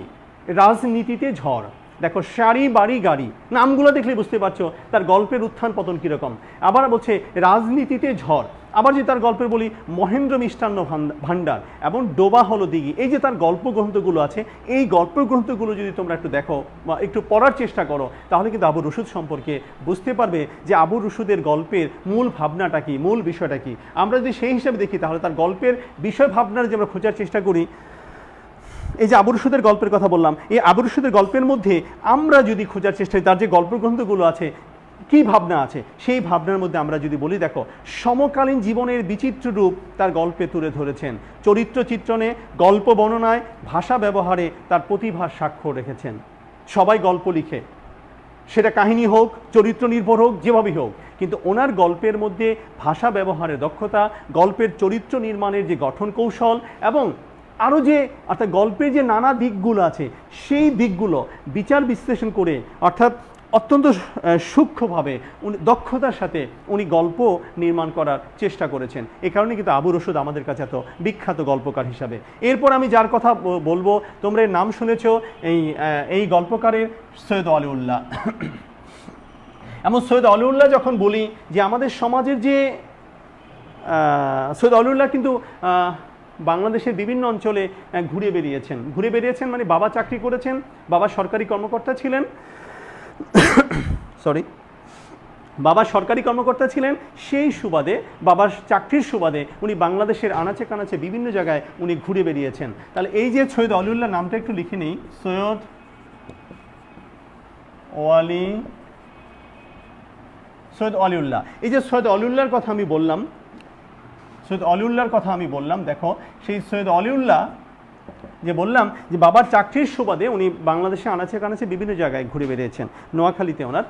রাজনীতিতে ঝড়। দেখো শাড়ি বাড়ি গাড়ি, নামগুলো দেখলে বুঝতে পারছো তার গল্পের উত্থান পতন কীরকম। আবার বলছে রাজনীতিতে ঝড়। আবার যে তার গল্পের বলি মহেন্দ্র মিষ্টান্ন ভাণ্ডার এবং ডোবা হলো দিঘি। এই যে তার গল্প গ্রন্থগুলো আছে, এই গল্প গ্রন্থগুলো যদি তোমরা একটু দেখো বা একটু পড়ার চেষ্টা করো, তাহলে কিন্তু আবু রুশদ সম্পর্কে বুঝতে পারবে যে আবু রুশদের গল্পের মূল ভাবনাটা কি, মূল বিষয়টা কি। আমরা যদি সেই হিসাবে দেখি, তাহলে তার গল্পের বিষয় ভাবনার যে আমরা খোঁজার চেষ্টা করি, এই যে আবু রুশদের গল্পের কথা বললাম, এই আবু রুশদের গল্পের মধ্যে আমরা যদি খোঁজার চেষ্টা করি, তার যে গল্প গ্রন্থগুলো আছে কি ভাবনা আছে, সেই ভাবনার মধ্যে আমরা যদি বলি, দেখো সমকালীন জীবনের বিচিত্র রূপ তার গল্পে তুলে ধরেছেন। চরিত্র চিত্রণে, গল্প বর্ণনায়, ভাষা ব্যবহারে তার প্রতিভার স্বাক্ষর রেখেছেন। সবাই গল্প লিখে, সেটা কাহিনী হোক, চরিত্র নির্ভর হোক, যেভাবেই হোক, কিন্তু ওনার গল্পের মধ্যে ভাষা ব্যবহারের দক্ষতা, গল্পের চরিত্র নির্মাণের যে গঠন কৌশল এবং আরও যে অর্থাৎ গল্পের যে নানা দিকগুলো আছে, সেই দিকগুলো বিচার বিশ্লেষণ করে, অর্থাৎ অত্যন্ত সূক্ষ্মভাবে উনি দক্ষতার সাথে উনি গল্প নির্মাণ করার চেষ্টা করেছেন। এ কারণে কিন্তু আবু রুশদ আমাদের কাছে এত বিখ্যাত গল্পকার হিসাবে। এরপর আমি যার কথা বলবো, তোমরা এর নাম শুনেছ, এই গল্পকারের সৈয়দ অলিউল্লাহ। এমন সৈয়দ অলিউল্লাহ যখন বলি যে আমাদের সমাজের যে সৈয়দ অলিউল্লাহ কিন্তু বাংলাদেশের বিভিন্ন অঞ্চলে ঘুরে বেরিয়েছেন, মানে বাবা চাকরি করেছেন, বাবা সরকারি কর্মকর্তা ছিলেন, বাবা সরকারি কর্মকর্তা ছিলেন। সেই সুবাদে, বাবার চাকরির সুবাদে উনি বাংলাদেশের আনাচে কানাচে বিভিন্ন জায়গায় উনি ঘুরে বেরিয়েছেন। তাহলে এই যে সৈয়দ অলিউল্লাহ নামটা একটু লিখে নেই, সৈয়দ অলিউল্লাহ। এই যে সৈয়দ অলিউল্লাহর কথা আমি বললাম, দেখো সেই সৈয়দ অলিউল্লাহ যে বললাম যে বাবার চাকরির সুবাদে উনি বাংলাদেশে আনাচে কানাচে বিভিন্ন জায়গায় ঘুরে বেরিয়েছেন। নোয়াখালীতে ওনার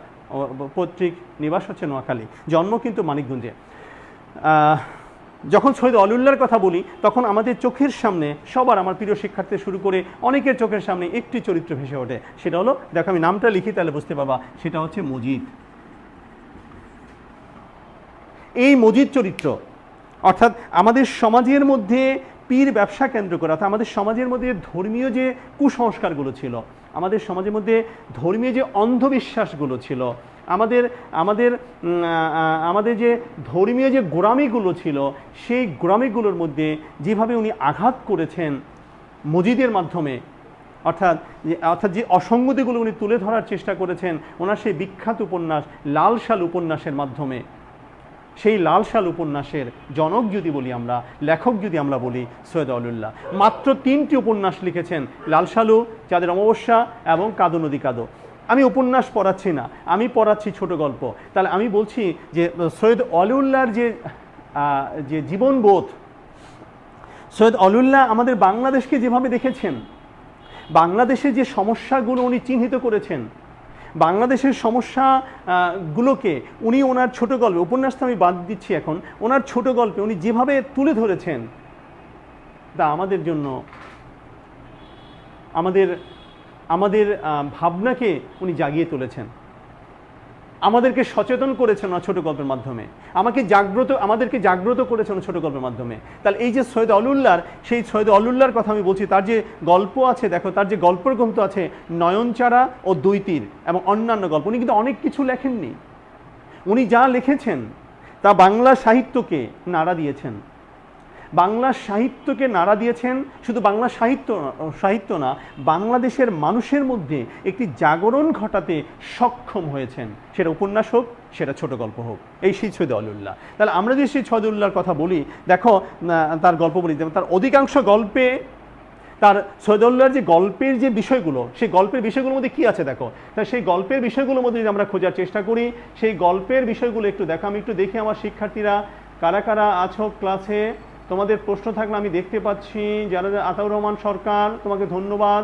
পৈতৃক নিবাস হচ্ছে নোয়াখালী, জন্ম কিন্তু মানিকগঞ্জে। যখন সৈয়দ অলিউল্লাহর কথা বলি, তখন আমাদের চোখের সামনে সবার, আমার প্রিয় শিক্ষার্থী শুরু করে অনেকের চোখের সামনে একটি চরিত্র ভেসে ওঠে। সেটা হলো, দেখো আমি নামটা লিখি তাহলে বুঝতে পারবা, সেটা হচ্ছে মজিদ। এই মজিদ চরিত্র, অর্থাৎ আমাদের সমাজের মধ্যে পীর ব্যবসা কেন্দ্র করে, অর্থাৎ আমাদের সমাজের মধ্যে ধর্মীয় যে কুসংস্কারগুলো ছিল, আমাদের সমাজের মধ্যে ধর্মীয় যে অন্ধবিশ্বাসগুলো ছিল, আমাদের আমাদের আমাদের যে ধর্মীয় যে গোঁড়ামিগুলো ছিল, সেই গোঁড়ামিগুলোর মধ্যে যেভাবে উনি আঘাত করেছেন মজিদের মাধ্যমে, অর্থাৎ যে অসঙ্গতিগুলো উনি তুলে ধরার চেষ্টা করেছেন ওনার সেই বিখ্যাত উপন্যাস লাল শাল উপন্যাসের মাধ্যমে। সেই লাল শাল উপন্যাসের জনক যদি বলি আমরা, লেখক যদি আমরা বলি, সৈয়দ আউলিউল্লাহ। মাত্র 3টি উপন্যাস লিখেছেন, লাল শালু, চাঁদের অমাবস্যা এবং কাদো নদী কাদো। আমি উপন্যাস পড়াচ্ছি না, আমি পড়াচ্ছি ছোট গল্প। তাহলে আমি বলছি যে সৈয়দ আউলিউল্লাহর যে জীবনবোধ, সৈয়দ আউলিউল্লাহ আমাদের বাংলাদেশকে যেভাবে দেখেছেন, বাংলাদেশের যে সমস্যাগুলো উনি চিহ্নিত করেছেন, বাংলাদেশের সমস্যাগুলোকে উনি ওনার ছোট গল্পে, উপন্যাসটা আমি বাদ দিচ্ছি এখন, ওনার ছোট গল্পে উনি যেভাবে তুলে ধরেছেন তা আমাদের জন্য, আমাদের ভাবনাকে উনি জাগিয়ে তুলেছেন, আমাদেরকে সচেতন করেছেন না ছোট গল্পের মাধ্যমে, আমাদেরকে জাগ্রত করেছেন ছোট গল্পের মাধ্যমে। তাহলে এই যে সৈয়দ আউলিউল্লাহর, সেই সৈয়দ আউলিউল্লাহর কথা আমি বলছি, তার যে গল্প আছে, দেখো তার যে গল্পের গ্রন্থ আছে নয়নচারা ও দুই তীর এবং অন্যান্য গল্প, উনি কিন্তু অনেক কিছু লেখেননি। উনি যা লিখেছেন তা বাংলা সাহিত্যকে নাড়া দিয়েছেন, বাংলা সাহিত্যকে নাড়া দিয়েছেন। শুধু বাংলা সাহিত্য না, বাংলাদেশের মানুষের মধ্যে একটি জাগরণ ঘটাতে সক্ষম হয়েছেন, সেটা উপন্যাস হোক, সেটা ছোট গল্প হোক। এই সেই সৈয়দ আউলিউল্লাহ। তাহলে আমরা যে সেই সৈয়দ আউলিউল্লাহর কথা বলি, দেখো তার গল্প বলি, তার অধিকাংশ গল্পে, তার সৈয়দ আউলিউল্লাহর যে গল্পের যে বিষয়গুলো, সেই গল্পের বিষয়গুলোর মধ্যে কি আছে দেখো। তাই সেই গল্পের বিষয়গুলোর মধ্যে যদি আমরা খোঁজার চেষ্টা করি, সেই গল্পের বিষয়গুলো একটু দেখো। আমি একটু দেখি আমার শিক্ষার্থীরা কারা কারা আছো ক্লাসে, তোমাদের প্রশ্ন থাকলে আমি দেখতে পাচ্ছি। যারা আতাউর রহমান সরকার, তোমাকে ধন্যবাদ।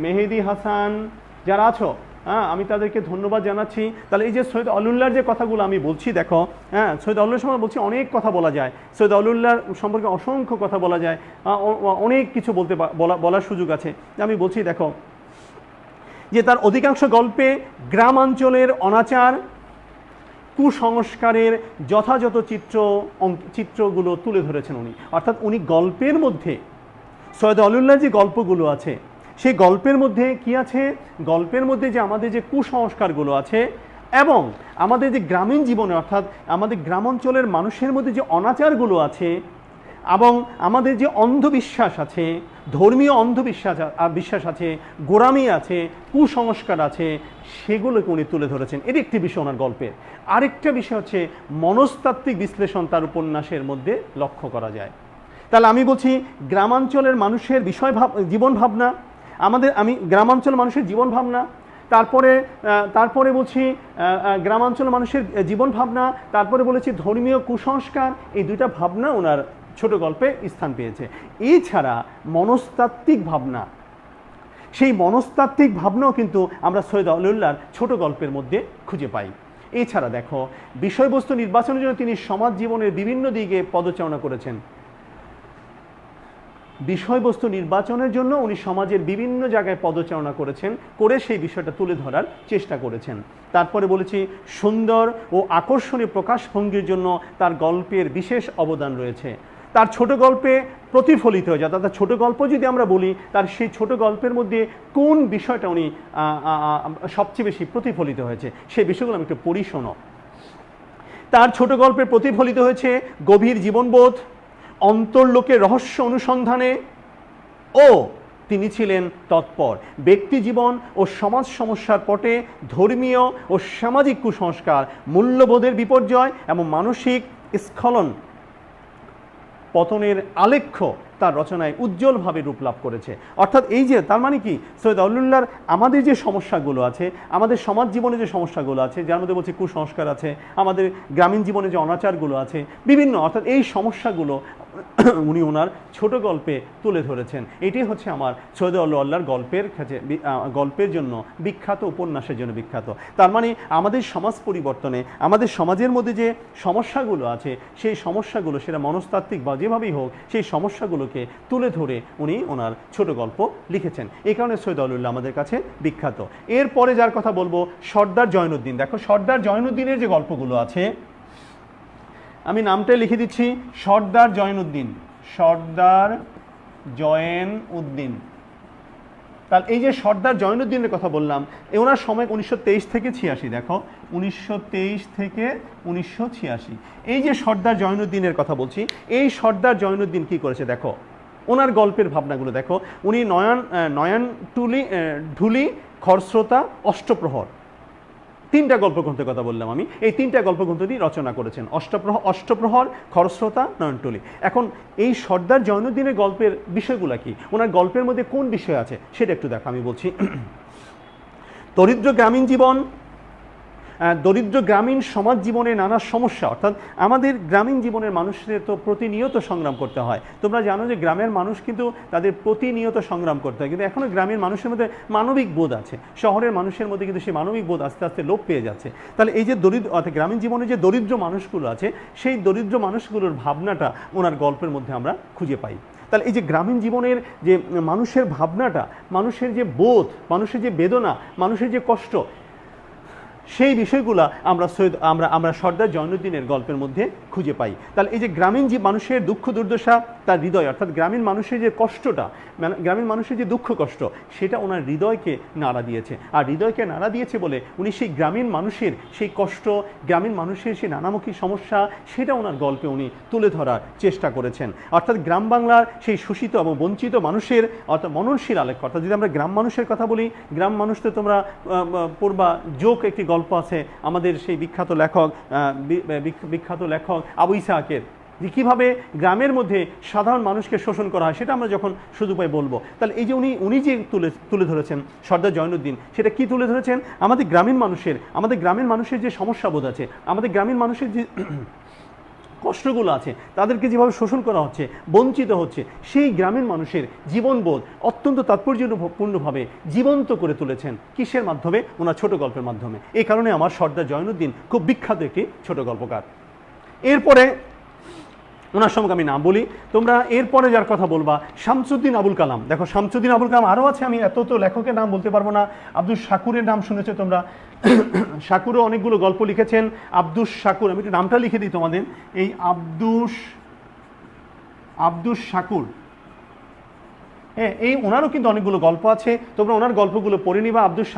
মেহেদি হাসান, যারা আছো, হ্যাঁ, আমি তাদেরকে ধন্যবাদ জানাচ্ছি। তাহলে এই যে সৈয়দ আউলিউল্লাহর যে কথাগুলো আমি বলছি, দেখো, হ্যাঁ, সৈয়দ আউলিউল্লাহর সম্পর্কে বলছি, অনেক কথা বলা যায়, সৈয়দ আউলিউল্লাহর সম্পর্কে অসংখ্য কথা বলা যায়, অনেক কিছু বলার সুযোগ আছে। আমি বলছি, দেখো, যে তার অধিকাংশ গল্পে গ্রামাঞ্চলের অনাচার, কুসংস্কারের যথাযথ চিত্রগুলো তুলে ধরেছেন উনি। অর্থাৎ উনি গল্পের মধ্যে, সৈয়দ আউলিউল্লাহর যে গল্পগুলো আছে, সেই গল্পের মধ্যে কি আছে, গল্পের মধ্যে যে আমাদের যে কুসংস্কারগুলো আছে এবং আমাদের যে গ্রামীণ জীবনে, অর্থাৎ আমাদের গ্রামাঞ্চলের মানুষের মধ্যে যে অনাচারগুলো আছে এবং আমাদের যে অন্ধবিশ্বাস আছে, ধর্মীয় বিশ্বাস আছে, গোঁড়ামি আছে, কুসংস্কার আছে, সেগুলোকে উনি তুলে ধরেছেন। এর একটি বিষয় ওনার গল্পের। আরেকটা বিষয় হচ্ছে মনস্তাত্ত্বিক বিশ্লেষণ তার উপন্যাসের মধ্যে লক্ষ্য করা যায়। তাহলে আমি বলছি গ্রামাঞ্চলের মানুষের জীবন ভাবনা, আমি গ্রামাঞ্চল মানুষের জীবন ভাবনা, তারপরে বলছি গ্রামাঞ্চল মানুষের জীবন ভাবনা, তারপরে বলেছি ধর্মীয় কুসংস্কার, এই দুইটা ভাবনা ওনার ছোট গল্পে স্থান পেয়েছে। এছাড়া মনস্তাত্ত্বিক ভাবনা, সেই মনস্তাত্ত্বিক ভাবনাও কিন্তু আমরা সৈয়দ আউলিউল্লাহর ছোট গল্পের মধ্যে খুঁজে পাই। এছাড়া দেখো, বিষয়বস্তু নির্বাচনের জন্য তিনি সমাজ জীবনের বিভিন্ন দিকে পদচারণা করেছেন। বিষয়বস্তু নির্বাচনের জন্য উনি সমাজের বিভিন্ন জায়গায় পদচারণা করেছেন, করে সেই বিষয়টা তুলে ধরার চেষ্টা করেছেন। তারপরে বলেছি সুন্দর ও আকর্ষণীয় প্রকাশভঙ্গির জন্য তার গল্পের বিশেষ অবদান রয়েছে। তার ছোট গল্পে প্রতিফলিত হয়ে যায়, তার ছোট গল্প যদি আমরা বলি, তার সেই ছোট গল্পের মধ্যে কোন বিষয়টা উনি সবচেয়ে বেশি প্রতিফলিত হয়েছে, সেই বিষয়গুলো আমি একটু পড়ি, শোনো। তার ছোট গল্পে প্রতিফলিত হয়েছে গভীর জীবনবোধ, অন্তর্লোকের রহস্য অনুসন্ধানে, ও তিনি ছিলেন তৎপর ব্যক্তি জীবন ও সমাজ সমস্যার পটে ধর্মীয় ও সামাজিক কুসংস্কার, মূল্যবোধের বিপর্যয় এবং মানসিক স্খলন পতনের আলেখ্য তার রচনায় উজ্জ্বলভাবে রূপ লাভ করেছে। অর্থাৎ এই যে, তার মানে কি, সৈয়দ আউলিউল্লাহর আমাদের যে সমস্যাগুলো আছে, আমাদের সমাজ জীবনে যে সমস্যাগুলো আছে, যার মধ্যে বলছি কুসংস্কার আছে, আমাদের গ্রামীণ জীবনে যে অনাচারগুলো আছে বিভিন্ন, অর্থাৎ এই সমস্যাগুলো উনি ওনার ছোট গল্পে তুলে ধরেছেন। এটি হচ্ছে আমার সৈয়দ আউলিউল্লাহর গল্পের জন্য বিখ্যাত, উপন্যাসের জন্য বিখ্যাত। তার মানে আমাদের সমাজ পরিবর্তনে, আমাদের সমাজের মধ্যে যে সমস্যাগুলো আছে, সেই সমস্যাগুলো, সেটা মনস্তাত্ত্বিক বা যেভাবেই হোক, সেই সমস্যাগুলোকে তুলে ধরে উনি ওনার ছোট গল্প লিখেছেন। এই কারণে সৈয়দ আউলিউল্লাহ আমাদের কাছে বিখ্যাত। এরপরে যার কথা বলবো, সর্দার জয়নুদ্দিন। দেখো, সর্দার জয়নুদ্দিনের যে গল্পগুলো আছে, আমি নামটাই লিখে দিচ্ছি, সর্দার জয়নুদ্দিন। সর্দার জয়েন উদ্দিন। তাহলে এই যে সর্দার জয়নুদ্দিনের কথা বললাম, ওনার সময় 1923 থেকে 86, দেখো 1923 থেকে 1986, এই যে সর্দার জয়নুদ্দিনের কথা বলছি, এই সর্দার জয়নুদ্দিন কি করেছে দেখো, ওনার গল্পের ভাবনাগুলো দেখো। উনি নয়ন ঢুলি, খরস্রোতা, অষ্টপ্রহর, 3টা গল্পগ্রন্থের কথা বললাম আমি, এই 3টা গল্পগ্রন্থটি রচনা করেছেন, অষ্টপ্রহর, খরস্রোতা, নয়নটুলি। এখন এই সর্দার জয়নুদ্দিনের গল্পের বিষয়গুলো কি, ওনার গল্পের মধ্যে কোন বিষয় আছে সেটা একটু দেখো। আমি বলছি দরিদ্র গ্রামীণ জীবন, দরিদ্র গ্রামীণ সমাজ জীবনে নানা সমস্যা, অর্থাৎ আমাদের গ্রামীণ জীবনের মানুষদের তো প্রতিনিয়ত সংগ্রাম করতে হয়। তোমরা জানো যে গ্রামের মানুষ কিন্তু তাদের প্রতিনিয়ত সংগ্রাম করতে হয়, কিন্তু এখনও গ্রামের মানুষের মধ্যে মানবিক বোধ আছে, শহরের মানুষের মধ্যে কিন্তু সেই মানবিক বোধ আস্তে আস্তে লোপ পেয়ে যাচ্ছে। তাহলে এই যে অর্থাৎ গ্রামীণ জীবনে যে দরিদ্র মানুষগুলো আছে, সেই দরিদ্র মানুষগুলোর ভাবনাটা ওনার গল্পের মধ্যে আমরা খুঁজে পাই। তাহলে এই যে গ্রামীণ জীবনের যে মানুষের ভাবনাটা, মানুষের যে বোধ, মানুষের যে বেদনা, মানুষের যে কষ্ট, সেই বিষয়গুলো আমরা সর্দার জয়নুদ্দিনের গল্পের মধ্যে খুঁজে পাই। তাহলে এই যে গ্রামীণ যে মানুষের দুঃখ দুর্দশা, তার হৃদয়, অর্থাৎ গ্রামীণ মানুষের যে কষ্টটা, গ্রামীণ মানুষের যে দুঃখ কষ্ট, সেটা ওনার হৃদয়কে নাড়া দিয়েছে। আর হৃদয়কে নাড়া দিয়েছে বলে উনি সেই গ্রামীণ মানুষের সেই কষ্ট, গ্রামীণ মানুষের সেই নানামুখী সমস্যা, সেটা ওনার গল্পে উনি তুলে ধরার চেষ্টা করেছেন। অর্থাৎ গ্রাম বাংলার সেই শোষিত এবং বঞ্চিত মানুষের অর্থাৎ মননশীল আলেখ, অর্থাৎ যদি আমরা গ্রাম মানুষের কথা বলি, গ্রাম মানুষ তো তোমরা পড়বা, জোক একটি গল্প আছে আমাদের সেই বিখ্যাত লেখক আবু ইসহাকের, যে কীভাবে গ্রামের মধ্যে সাধারণ মানুষকে শোষণ করা হয়, সেটা আমরা যখন সুযোগ পাই বলবো। তাহলে এই যে উনি যে তুলে ধরেছেন সর্দার জয়নুদ্দিন, সেটা কি তুলে ধরেছেন, আমাদের গ্রামীণ মানুষের যে সমস্যাবোধ আছে, আমাদের গ্রামীণ মানুষের যে কষ্টগুলো আছে, তাদেরকে যেভাবে শোষণ করা হচ্ছে, বঞ্চিত হচ্ছে, সেই গ্রামীণ মানুষের জীবনবোধ অত্যন্ত তাৎপর্যপূর্ণভাবে জীবন্ত করে তুলেছেন। কিসের মাধ্যমে? ওনার ছোট গল্পের মাধ্যমে। এই কারণে আমার সর্দার জয়নুদ্দিন খুব বিখ্যাত একটি ছোট গল্পকার। এরপরে ওনার সঙ্গে আমি নাম বলি, তোমরা এরপরে যার কথা বলবা শামসুদ্দিন আবুল কালাম। দেখো শামসুদ্দিন আবুল কালাম আরও আছে, আমি এত তো লেখকের নাম বলতে পারবো না। আব্দুস শাকুরের নাম শুনেছো তোমরা, শাকুরও অনেকগুলো গল্প লিখেছেন। আব্দুস শাকুর, আমি একটু নামটা লিখে দিই তোমাদের, এই আব্দুস শাকুর, হ্যাঁ, এই ওনারও কিন্তু অনেকগুলো গল্প আছে, তোমরা ওনার গল্পগুলো পড়ে নিবা। আব্দুস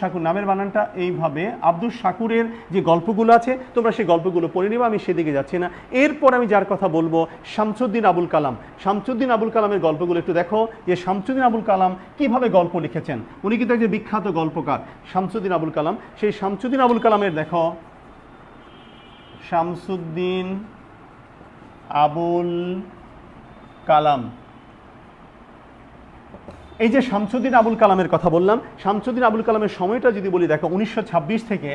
শাকুর নামের বানানটা এইভাবে, আব্দুস শাকুরের যে গল্পগুলো আছে তোমরা সেই গল্পগুলো পড়ে নিবা, আমি সেদিকে যাচ্ছি না। এরপর আমি যার কথা বলবো শামসুদ্দিন আবুল কালাম। শামসুদ্দিন আবুল কালামের গল্পগুলো একটু দেখো, যে শামসুদ্দিন আবুল কালাম কিভাবে গল্প লিখেছেন। উনি কিন্তু একজন বিখ্যাত গল্পকার শামসুদ্দিন আবুল কালাম। সেই শামসুদ্দিন আবুল কালামের দেখো, শামসুদ্দিন আবুল কালাম, এই যে শামসুদ্দিন আবুল কালামের কথা বললাম, শামসুদ্দিন আবুল কালামের সময়টা যদি বলি, দেখো 1926 থেকে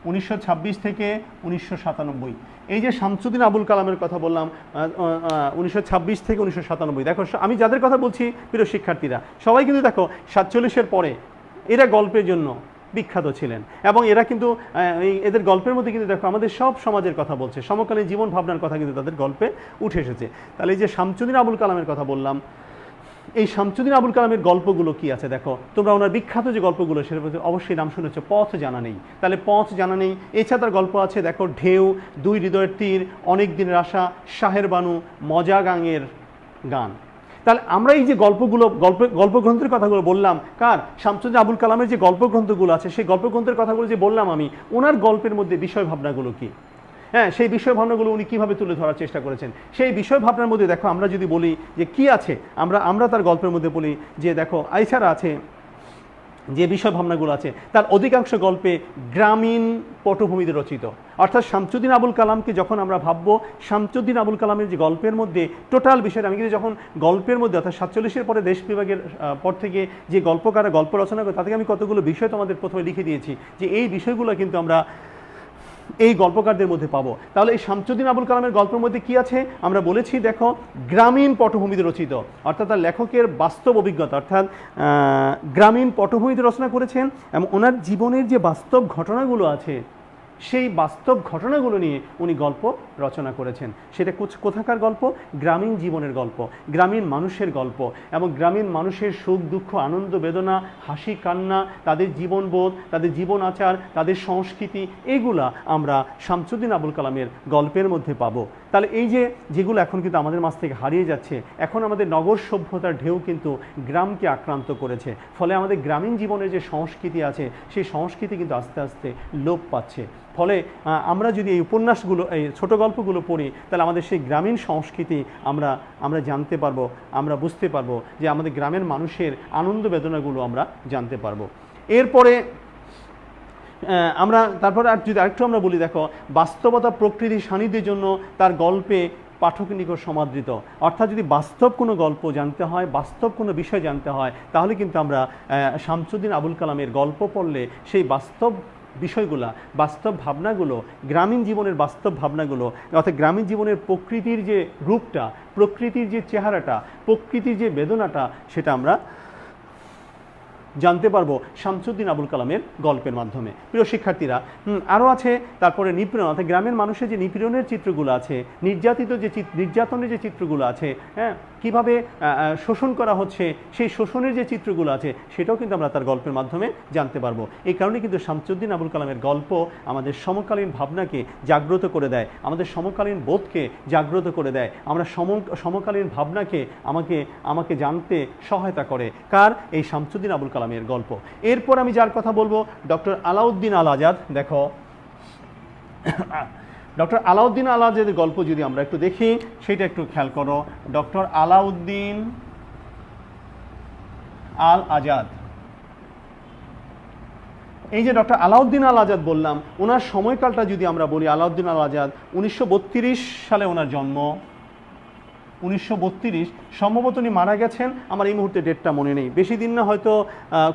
1997, এই যে শামসুদ্দিন আবুল কালামের কথা বললাম 1926 থেকে 1997। দেখো আমি যাদের কথা বলছি প্রিয় শিক্ষার্থীরা, সবাই কিন্তু দেখো 47-এর পরে এরা গল্পের জন্য বিখ্যাত ছিলেন, এবং এরা কিন্তু এদের গল্পের মধ্যে কিন্তু দেখো আমাদের সব সমাজের কথা বলছে, সমকালীন জীবন ভাবনার কথা কিন্তু তাদের গল্পে উঠে এসেছে। তাহলে এই যে শামসুদ্দিন আবুল কালামের কথা বললাম, এই শামসুদ্দিন আবুল কালামের গল্পগুলো কি আছে দেখো, তোমরা ওনার বিখ্যাত যে গল্পগুলো সেটা অবশ্যই নাম শুনেছো, পথ জানা নেই। তাহলে পথ জানা নেই, এছাড়া তার গল্প আছে দেখো ঢেউ, দুই হৃদয়ের তীর, অনেক দিনের আশা, শাহের বানু, মজা গাঙের গান। তাহলে আমরা এই যে গল্পগ্রন্থের কথাগুলো বললাম, কার? শামসুদ্দিন আবুল কালামের যে গল্পগ্রন্থগুলো আছে, সেই গল্পগ্রন্থের কথাগুলো যে বললাম আমি, ওনার গল্পের মধ্যে বিষয় ভাবনাগুলো কি, হ্যাঁ, সেই বিষয় ভাবনাগুলো উনি কীভাবে তুলে ধরার চেষ্টা করেছেন। সেই বিষয় ভাবনার মধ্যে দেখো আমরা যদি বলি যে কি আছে, আমরা তার গল্পের মধ্যে বলি যে দেখো এছাড়া আছে যে বিষয় ভাবনাগুলো আছে, তার অধিকাংশ গল্পে গ্রামীণ পটভূমিতে রচিত। অর্থাৎ শামসুদ্দিন আবুল কালামকে যখন আমরা ভাববো, শামসুদ্দিন আবুল কালামের যে গল্পের মধ্যে টোটাল বিষয়টা, আমি কিন্তু যখন গল্পের মধ্যে অর্থাৎ 47-এর পরে দেশ বিভাগের পর থেকে যে গল্পকাররা গল্প রচনা করে, তাদেরকে আমি কতগুলো বিষয় তোমাদের প্রথমে লিখে দিয়েছি, যে এই বিষয়গুলো কিন্তু আমরা এই গল্পকারদের মধ্যে পাবো। তাহলে এই শামসুদ্দিন আবুল কালামের গল্পের মধ্যে কি আছে আমরা বলেছি, দেখো গ্রামীণ পটভূমিতে রচিত, অর্থাৎ তার লেখকের বাস্তব অভিজ্ঞতা, অর্থাৎ গ্রামীণ পটভূমিতে রচনা করেছেন, এবং ওনার জীবনের যে বাস্তব ঘটনাগুলো আছে সেই বাস্তব ঘটনাগুলো নিয়ে উনি গল্প রচনা করেছেন। সেটা কোথাকার গল্প? গ্রামীণ জীবনের গল্প, গ্রামীণ মানুষের গল্প, এবং গ্রামীণ মানুষের সুখ দুঃখ আনন্দ বেদনা হাসি কান্না, তাদের জীবনবোধ, তাদের জীবন আচার, তাদের সংস্কৃতি, এইগুলা আমরা শামসুদ্দিন আবুল কালামের গল্পের মধ্যে পাবো। তাহলে এই যেগুলো এখন কিন্তু আমাদের মাঝ থেকে হারিয়ে যাচ্ছে, এখন আমাদের নগর সভ্যতার ঢেউ কিন্তু গ্রামকে আক্রান্ত করেছে, ফলে আমাদের গ্রামীণ জীবনের যে সংস্কৃতি আছে সেই সংস্কৃতি কিন্তু আস্তে আস্তে লোপ পাচ্ছে। ফলে আমরা যদি এই উপন্যাসগুলো, এই ছোটো গল্পগুলো পড়ি, তাহলে আমাদের সেই গ্রামীণ সংস্কৃতি আমরা জানতে পারবো, আমরা বুঝতে পারবো, যে আমাদের গ্রামের মানুষের আনন্দ বেদনাগুলো আমরা জানতে পারবো। এরপরে তারপরে যদি আরেকটু আমরা বলি, দেখো, বাস্তবতা প্রকৃতির সান্নিধ্যের জন্য তার গল্পে পাঠকের নিকট সমাদৃত। অর্থাৎ যদি বাস্তব কোনো গল্প জানতে হয়, বাস্তব কোনো বিষয় জানতে হয়, তাহলে কিন্তু আমরা শামসুদ্দিন আবুল কালামের গল্প পড়লে সেই বাস্তব বিষয়গুলা, বাস্তব ভাবনাগুলো, গ্রামীণ জীবনের বাস্তব ভাবনাগুলো, অর্থাৎ গ্রামীণ জীবনের প্রকৃতির যে রূপটা, প্রকৃতির যে চেহারাটা, প্রকৃতির যে বেদনাটা, সেটা আমরা জানতে পারবো শামসুদ্দিন আবুল কালামের গল্পের মাধ্যমে। প্রিয় শিক্ষার্থীরা, আরও আছে তারপরে নিপীড়ন, অর্থাৎ গ্রামের মানুষের যে নিপীড়নের চিত্রগুলো আছে, নির্যাতনের যে চিত্রগুলো আছে, হ্যাঁ, কীভাবে শোষণ করা হচ্ছে, সেই শোষণের যে চিত্রগুলো আছে, সেটাও কিন্তু আমরা তার গল্পের মাধ্যমে জানতে পারবো। এই কারণে কিন্তু শামসুদ্দিন আবুল কালামের গল্প আমাদের সমকালীন ভাবনাকে জাগ্রত করে দেয়, আমাদের সমকালীন বোধকে জাগ্রত করে দেয়, আমরা সমকালীন ভাবনাকে আমাকে জানতে সহায়তা করে। কার? এই শামসুদ্দিন আবুল কালামের গল্প। এরপর আমি যার কথা বলবো, ডক্টর আলাউদ্দিন আল আজাদ। দেখো, ডক্টর আলাউদ্দিন আল আজাদের গল্প যদি আমরা একটু দেখি, সেটা একটু খেয়াল করো। ডক্টর আলাউদ্দিন আল আজাদ, এই যে ডক্টর আলাউদ্দিন আল আজাদ বললাম, ওনার সময়কালটা যদি আমরা বলি, আলাউদ্দিন আল আজাদ 1932 সালে ওনার জন্ম। 1932 সম্ভবত উনি মারা গেছেন, আমার এই মুহূর্তে ডেটটা মনে নেই, বেশি দিন না, হয়তো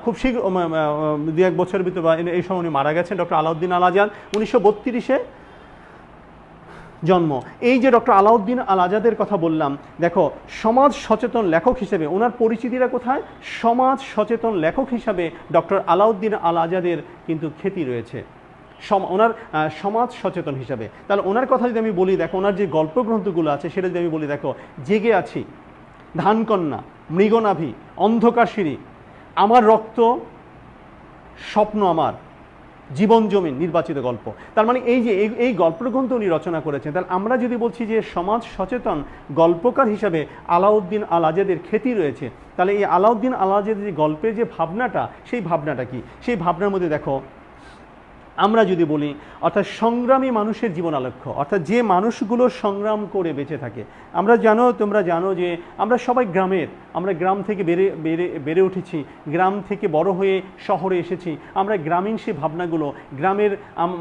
খুব শীঘ্র 2-1 বছরের ভিতরে বা এই সময় উনি মারা গেছেন। ডক্টর আলাউদ্দিন আল আজাদ 1932-এ জন্ম। এই যে ডক্টর আলাউদ্দিন আল আজাদের কথা বললাম, দেখো, সমাজ সচেতন লেখক হিসেবে ওনার পরিচিতিটা কোথায়? সমাজ সচেতন লেখক হিসাবে ডক্টর আলাউদ্দিন আল আজাদের কিন্তু খ্যাতি রয়েছে, ওনার সমাজ সচেতন হিসাবে। তাহলে ওনার কথা যদি আমি বলি, দেখো, ওনার যে গল্পগ্রন্থগুলো আছে সেটা যদি আমি বলি, দেখো, জেগে আছি, ধানকন্যা, মৃগনাভি, অন্ধকার সিঁড়ি, আমার রক্ত, স্বপ্ন আমার, জীবন জমিন, নির্বাচিত গল্প। তার মানে এই গল্পগ্রন্থ উনি রচনা করেছেন। তাহলে আমরা যদি বলছি যে সমাজ সচেতন গল্পকার হিসাবে আলাউদ্দিন আল আজাদের খ্যাতি রয়েছে, তাহলে এই আলাউদ্দিন আল আজাদের যে গল্পের যে ভাবনাটা, সেই ভাবনাটা কি? সেই ভাবনার মধ্যে দেখো, আমরা যদি বলি, অর্থাৎ সংগ্রামী মানুষের জীবন আলক্ষ্য, অর্থাৎ যে মানুষগুলো সংগ্রাম করে বেঁচে থাকে। তোমরা জানো যে আমরা সবাই গ্রামের, আমরা গ্রাম থেকে বেড়ে উঠেছি, গ্রাম থেকে বড় হয়ে শহরে এসেছি। আমরা গ্রামীণ সেই ভাবনাগুলো, গ্রামের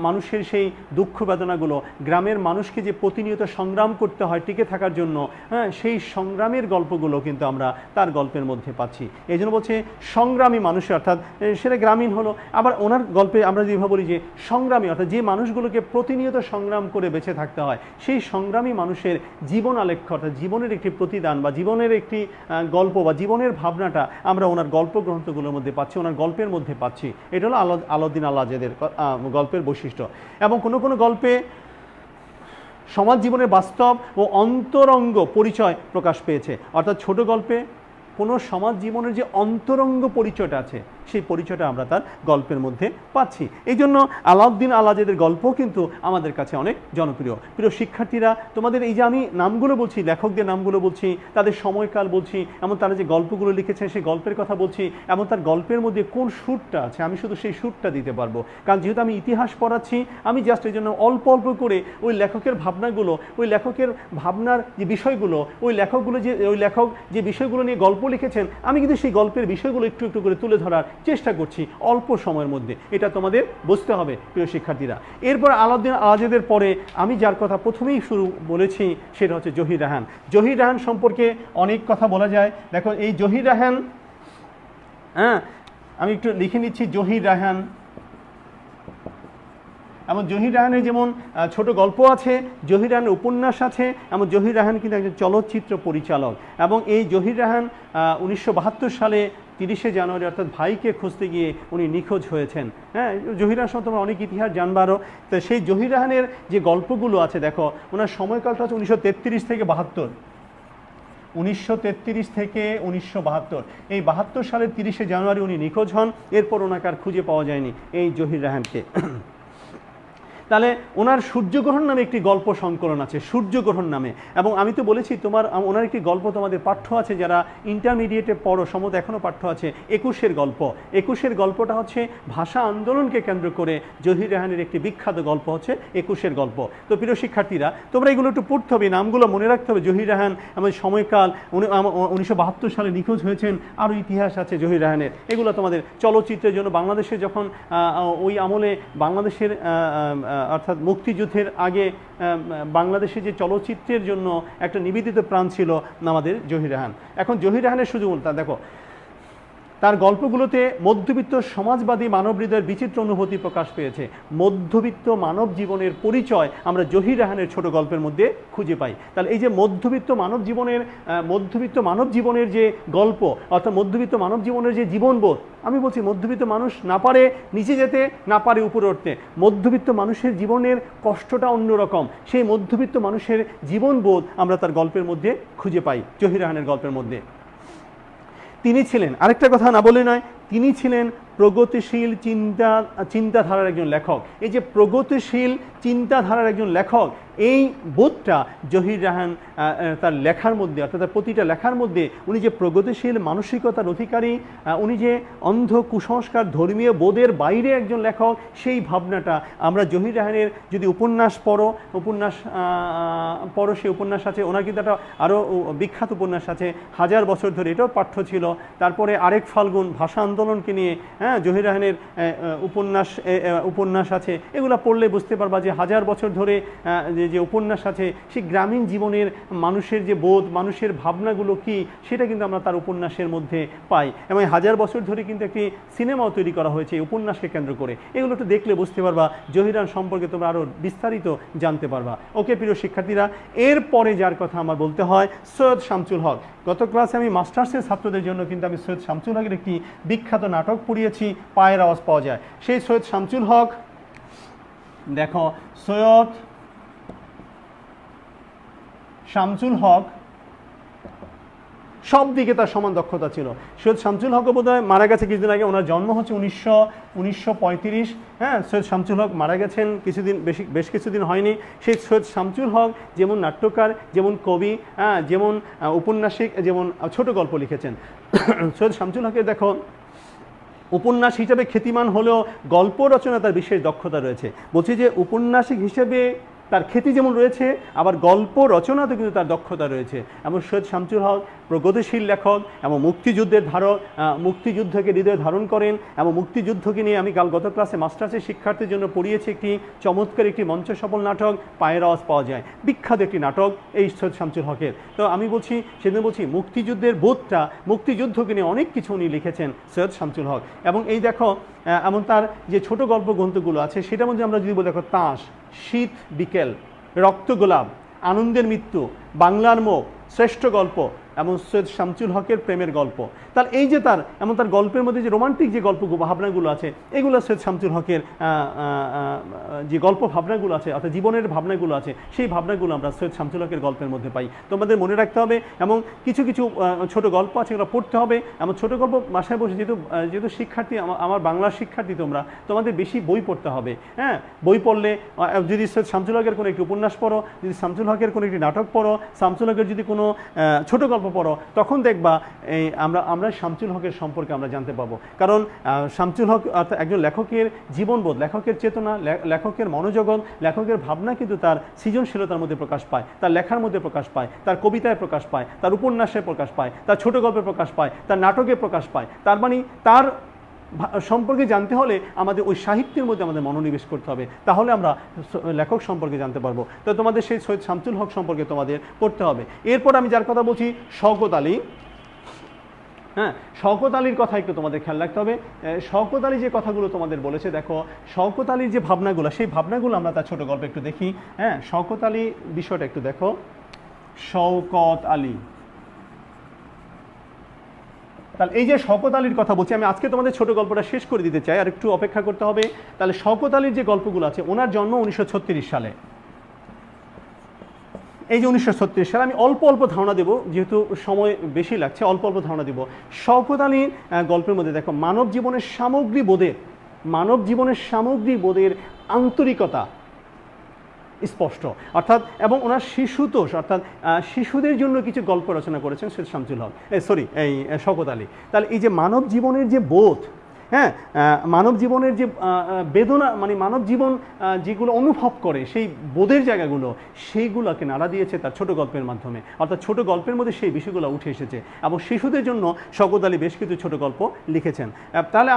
মানুষের সেই দুঃখ বেদনাগুলো, গ্রামের মানুষকে যে প্রতিনিয়ত সংগ্রাম করতে হয় টিকে থাকার জন্য, হ্যাঁ, সেই সংগ্রামের গল্পগুলো কিন্তু আমরা তার গল্পের মধ্যে পাচ্ছি। এই জন্য বলছে সংগ্রামী মানুষের, অর্থাৎ সেটা গ্রামীণ হলো। আবার ওনার গল্পে আমরা যেভাবে বলি যে সংগ্রামী, অর্থাৎ যে মানুষগুলোকে প্রতিনিয়ত সংগ্রাম করে বেঁচে থাকতে হয়, সেই সংগ্রামী মানুষের জীবন আলেখ্য, অর্থাৎ জীবনের একটি প্রতিদান বা জীবনের একটি গল্প বা জীবনের ভাবনাটা আমরা ওনার গল্পগ্রন্থগুলোর মধ্যে পাচ্ছি, ওনার গল্পের মধ্যে পাচ্ছি। এটা হলো আলাউদ্দিন আল আজাদের গল্পের বৈশিষ্ট্য। এবং কোনো কোনো গল্পে সমাজ জীবনের বাস্তব ও অন্তরঙ্গ পরিচয় প্রকাশ পেয়েছে, অর্থাৎ ছোট গল্পে কোনো সমাজ জীবনের যে অন্তরঙ্গ পরিচয়টা আছে, সেই পরিচয়টা আমরা তার গল্পের মধ্যে পাচ্ছি। এই জন্য আলাউদ্দিন আল আজাদের গল্প কিন্তু আমাদের কাছে অনেক জনপ্রিয়। প্রিয় শিক্ষার্থীরা, তোমাদের এই যে আমি নামগুলো বলছি, লেখকদের নামগুলো বলছি, তাদের সময়কাল বলছি, এমন তারা যে গল্পগুলো লিখেছেন সেই গল্পের কথা বলছি, এমন তার গল্পের মধ্যে কোন সুরটা আছে আমি শুধু সেই সুরটা দিতে পারবো। কারণ যেহেতু আমি ইতিহাস পড়াচ্ছি, আমি জাস্ট এই জন্য অল্প অল্প করে ওই লেখকের ভাবনাগুলো, ওই লেখকের ভাবনার যে বিষয়গুলো, ওই লেখক যে বিষয়গুলো নিয়ে গল্প লিখেছেন, আমি কিন্তু সেই গল্পের বিষয়গুলো একটু একটু করে তুলে ধরার চেষ্টা করছি অল্প সময়ের মধ্যে। এটা তোমাদের বুঝতে হবে প্রিয় শিক্ষার্থীরা। এরপর আলাউদ্দিন আল আজাদের পরে আমি যার কথা প্রথমেই শুরু বলেছি, সেটা হচ্ছে জহির রায়হান। জহির রায়হান সম্পর্কে অনেক কথা বলা যায়। দেখো, এই জহির রায়হান, হ্যাঁ, আমি একটু লিখে নিচ্ছি, জহির রায়হান এমন জহির রায়হানের যেমন ছোট গল্প আছে, জহির রায়হানের উপন্যাস আছে, এমন জহির রায়হান কিন্তু একজন চলচ্চিত্র পরিচালক। এবং এই জহির রায়হান 1972 সালে 30শে জানুয়ারি অর্থাৎ ভাইকে খুঁজতে গিয়ে উনি নিখোঁজ হয়েছেন। হ্যাঁ, জহির রায়হান সম্বন্ধে তোমরা অনেক ইতিহাস জানবারও। তো সেই জহির রায়হানের যে গল্পগুলো আছে দেখো, ওনার সময়কালটা হচ্ছে 1933 থেকে 72, 1933 থেকে 1972। এই 72 সালের 30শে জানুয়ারি উনি নিখোঁজ হন। এরপর ওনাকে আর খুঁজে পাওয়া যায়নি এই জহির রায়হানকে। তাহলে ওনার সূর্যগ্রহণ নামে একটি গল্প সংকলন আছে, সূর্যগ্রহণ নামে। এবং আমি তো বলেছি ওনার একটি গল্প তোমাদের পাঠ্য আছে, যারা ইন্টারমিডিয়েটে পড়ো সম্ভবত এখনও পাঠ্য আছে, 21-এর গল্প। 21-এর গল্পটা হচ্ছে ভাষা আন্দোলনকে কেন্দ্র করে জহির রায়হানের একটি বিখ্যাত গল্প হচ্ছে 21-এর গল্প। তো প্রিয় শিক্ষার্থীরা, তোমরা এগুলো একটু পড়তে হবে, নামগুলো মনে রাখতে হবে। জহির রায়হান আমার সময়কাল 1972 সালে নিখোঁজ হয়েছেন, আরও ইতিহাস আছে জহির রায়হানের। এগুলো তোমাদের চলচ্চিত্রের জন্য বাংলাদেশে যখন ওই আমলে বাংলাদেশের অর্থাৎ মুক্তিযুদ্ধের আগে বাংলাদেশে যে চলচ্চিত্রের জন্য একটা নিবেদিত প্রাণ ছিল আমাদের জহির রায়হান। এখন জহির রায়হানের শুধু দেখো, তার গল্পগুলোতে মধ্যবিত্ত সমাজবাদী মানব হৃদয়ের বিচিত্র অনুভূতি প্রকাশ পেয়েছে। মধ্যবিত্ত মানব জীবনের পরিচয় আমরা জহির রায়হানের ছোট গল্পের মধ্যে খুঁজে পাই। তাহলে এই যে মধ্যবিত্ত মানব জীবনের যে গল্প, অর্থাৎ মধ্যবিত্ত মানব জীবনের যে জীবনবোধ, আমি বলছি মধ্যবিত্ত মানুষ না পারে নিচে যেতে, না পারে উপরে উঠতে। মধ্যবিত্ত মানুষের জীবনের কষ্টটা অন্যরকম। সেই মধ্যবিত্ত মানুষের জীবনবোধ আমরা তার গল্পের মধ্যে খুঁজে পাই, জহির রায়হানের গল্পের মধ্যে। তিনি ছিলেন, আরেকটা কথা না বলে নয়, তিনি ছিলেন প্রগতিশীল চিন্তাধারার একজন লেখক। এই যে প্রগতিশীল চিন্তাধারার একজন লেখক, এই বোধটা জহির রায়হান তার লেখার মধ্যে, অর্থাৎ তার প্রতিটা লেখার মধ্যে উনি যে প্রগতিশীল মানসিকতার অধিকারী, উনি যে অন্ধ কুসংস্কার ধর্মীয় বোধের বাইরে একজন লেখক, সেই ভাবনাটা আমরা জহির রায়হানের যদি উপন্যাস পড়ো, সেই উপন্যাস আছে ওনার কিন্তু একটা আরও বিখ্যাত উপন্যাস আছে 1000 বছর ধরে, এটাও পাঠ্য ছিল। তারপরে আরেক ফাল্গুন ভাষা আন্দোলনকে নিয়ে জহির রায়হানের উপন্যাস আছে। এগুলো পড়লে বুঝতে পারবা যে 1000 বছর ধরে যে উপন্যাস আছে, সেই গ্রামীণ জীবনের মানুষের যে বোধ, মানুষের ভাবনাগুলো কি, সেটা কিন্তু আমরা তার উপন্যাসের মধ্যে পাই। এবং 1000 বছর ধরে কিন্তু একটি সিনেমাও তৈরি করা হয়েছে এই উপন্যাসকে কেন্দ্র করে। এগুলো একটু দেখলে বুঝতে পারবা, জহির রায়হান সম্পর্কে তোমরা আরও বিস্তারিত জানতে পারবা। ওকে প্রিয় শিক্ষার্থীরা, এরপরে যার কথা আমার বলতে হয় সৈয়দ শামসুল হক। গত ক্লাসে আমি মাস্টার্সের ছাত্রদের জন্য কিন্তু আমি সৈয়দ শামসুল হকের একটি বিখ্যাত নাটক পড়িয়েছি, পায়ের আওয়াজ পাওয়া যায়। সেই সৈয়দ শামসুল হক, দেখো সৈয়দ শামসুল হক সব দিকে তার সমান দক্ষতা ছিল। সৈয়দ শামসুল হক বোধহয় মারা গেছে কিছুদিন আগে, ওনার জন্ম হচ্ছে 1935। হ্যাঁ, সৈয়দ শামসুল হক মারা গেছেন বেশ কিছুদিন হয়নি। সেই সৈয়দ শামসুল হক যেমন নাট্যকার, যেমন কবি, যেমন উপন্যাসিক, যেমন ছোট গল্প লিখেছেন। সৈয়দ শামসুল হকের দেখো উপন্যাস হিসাবে খ্যাতিমান হলেও গল্প রচনা তার বিশেষ দক্ষতা রয়েছে। বলছি যে উপন্যাসিক হিসেবে তার খ্যাতি যেমন রয়েছে, আবার গল্প রচনাতে কিন্তু তার দক্ষতা রয়েছে। এবং সৈয়দ শামসুল হক প্রগতিশীল লেখক এবং মুক্তিযুদ্ধের মুক্তিযুদ্ধকে হৃদয়ে ধারণ করেন। এবং মুক্তিযুদ্ধকে নিয়ে আমি গত ক্লাসে মাস্টার্সের শিক্ষার্থীর জন্য পড়িয়েছি একটি চমৎকার একটি মঞ্চ সফল নাটক, পায়ের আওয়াজ পাওয়া যায়, বিখ্যাত একটি নাটক এই সৈয়দ শামসুল হকের। তো আমি বলছি সেদিন মুক্তিযুদ্ধের বোধটা, মুক্তিযুদ্ধকে নিয়ে অনেক কিছু উনি লিখেছেন সৈয়দ শামসুল হক। এবং এই দেখো এমন তার যে ছোট গল্প গ্রন্থগুলো আছে, সেটার মধ্যে আমরা যদি বলি দেখো তাস, শীত বিকেল, রক্ত গোলাপ, আনন্দের মৃত্যু, বাংলার মুখ, শ্রেষ্ঠ গল্প এবং সৈয়দ শামসুল হকের প্রেমের গল্প। তার এই যে তার গল্পের মধ্যে যে রোমান্টিক যে গল্প ভাবনাগুলো আছে, এগুলো সৈয়দ শামসুল হকের যে গল্প ভাবনাগুলো আছে, অর্থাৎ জীবনের ভাবনাগুলো আছে, সেই ভাবনাগুলো আমরা সৈয়দ শামসুল হকের গল্পের মধ্যে পাই। তোমাদের মনে রাখতে হবে এবং কিছু কিছু ছোট গল্প আছে, এগুলো পড়তে হবে। এমন ছোট গল্প বাসায় বসে, যেহেতু শিক্ষার্থী, আমার বাংলার শিক্ষার্থী তোমাদের বেশি বই পড়তে হবে। হ্যাঁ, বই পড়লে যদি সৈয়দ শামসুল হকের কোনো একটি উপন্যাস পড়ো, যদি শামসুল হকের কোনো একটি নাটক পড়ো, শামসুল হকের যদি কোনো ছোট গল্প পড়ো, তখন দেখবা আমরা শামসুল হকের সম্পর্কে আমরা জানতে পাবো। কারণ শামসুল হক অর্থাৎ একজন লেখকের জীবনবোধ, লেখকের চেতনা, লেখকের মনোজগৎ, লেখকের ভাবনা কিন্তু তার সৃজনশীলতার মধ্যে প্রকাশ পায়, তার লেখার মধ্যে প্রকাশ পায়, তার কবিতায় প্রকাশ পায়, তার উপন্যাসে প্রকাশ পায়, তার ছোট গল্পে প্রকাশ পায়, তার নাটকে প্রকাশ পায়। তার মানে তার সম্পর্কে জানতে হলে আমাদের ওই সাহিত্যের মধ্যে আমাদের মনোনিবেশ করতে হবে, তাহলে আমরা লেখক সম্পর্কে জানতে পারবো। তো তোমাদের সেই সৈয়দ শামসুল হক সম্পর্কে তোমাদের পড়তে হবে। এরপর আমি যার কথা বলছি শওকত আলী। হ্যাঁ, শওকত আলীর কথা একটু তোমাদের খেয়াল রাখতে হবে। শওকত আলী যে কথাগুলো তোমাদের বলেছে, দেখো শওকত আলীর যে ভাবনাগুলো, সেই ভাবনাগুলো আমরা তার ছোট গল্প একটু দেখি। হ্যাঁ, শওকত আলী বিষয়টা একটু দেখো। শওকত আলী, তাহলে এই যে শওকত আলীর কথা বলছি, আমি আজকে তোমাদের ছোট গল্পটা শেষ করে দিতে চাই, আর একটু অপেক্ষা করতে হবে। তাহলে শওকত আলীর যে গল্পগুলো আছে, ওনার জন্ম 1936 সালে। এই যে 1936 সালে, আমি অল্প অল্প ধারণা দেবো, যেহেতু সময় বেশি লাগছে, অল্প অল্প ধারণা দেবো। শওকত আলীর গল্পের মধ্যে দেখো মানব জীবনের সামগ্রিক বোধের আন্তরিকতা স্পষ্ট, অর্থাৎ এবং ওনার শিশুতোষ, অর্থাৎ শিশুদের জন্য কিছু গল্প রচনা করেছেন শেখ শামসুল হক, এই শওকত আলী। তাহলে এই যে মানব জীবনের যে বোধ, হ্যাঁ, মানব জীবনের যে বেদনা, মানে মানব জীবন যেগুলো অনুভব করে, সেই বোধের জায়গাগুলো, সেইগুলোকে নাড়া দিয়েছে তার ছোট গল্পের মাধ্যমে। অর্থাৎ ছোট গল্পের মধ্যে সেই বিষয়গুলো উঠে এসেছে, এবং শিশুদের জন্য শওকত আলী বেশ কিছু ছোট গল্প লিখেছেন। তাহলে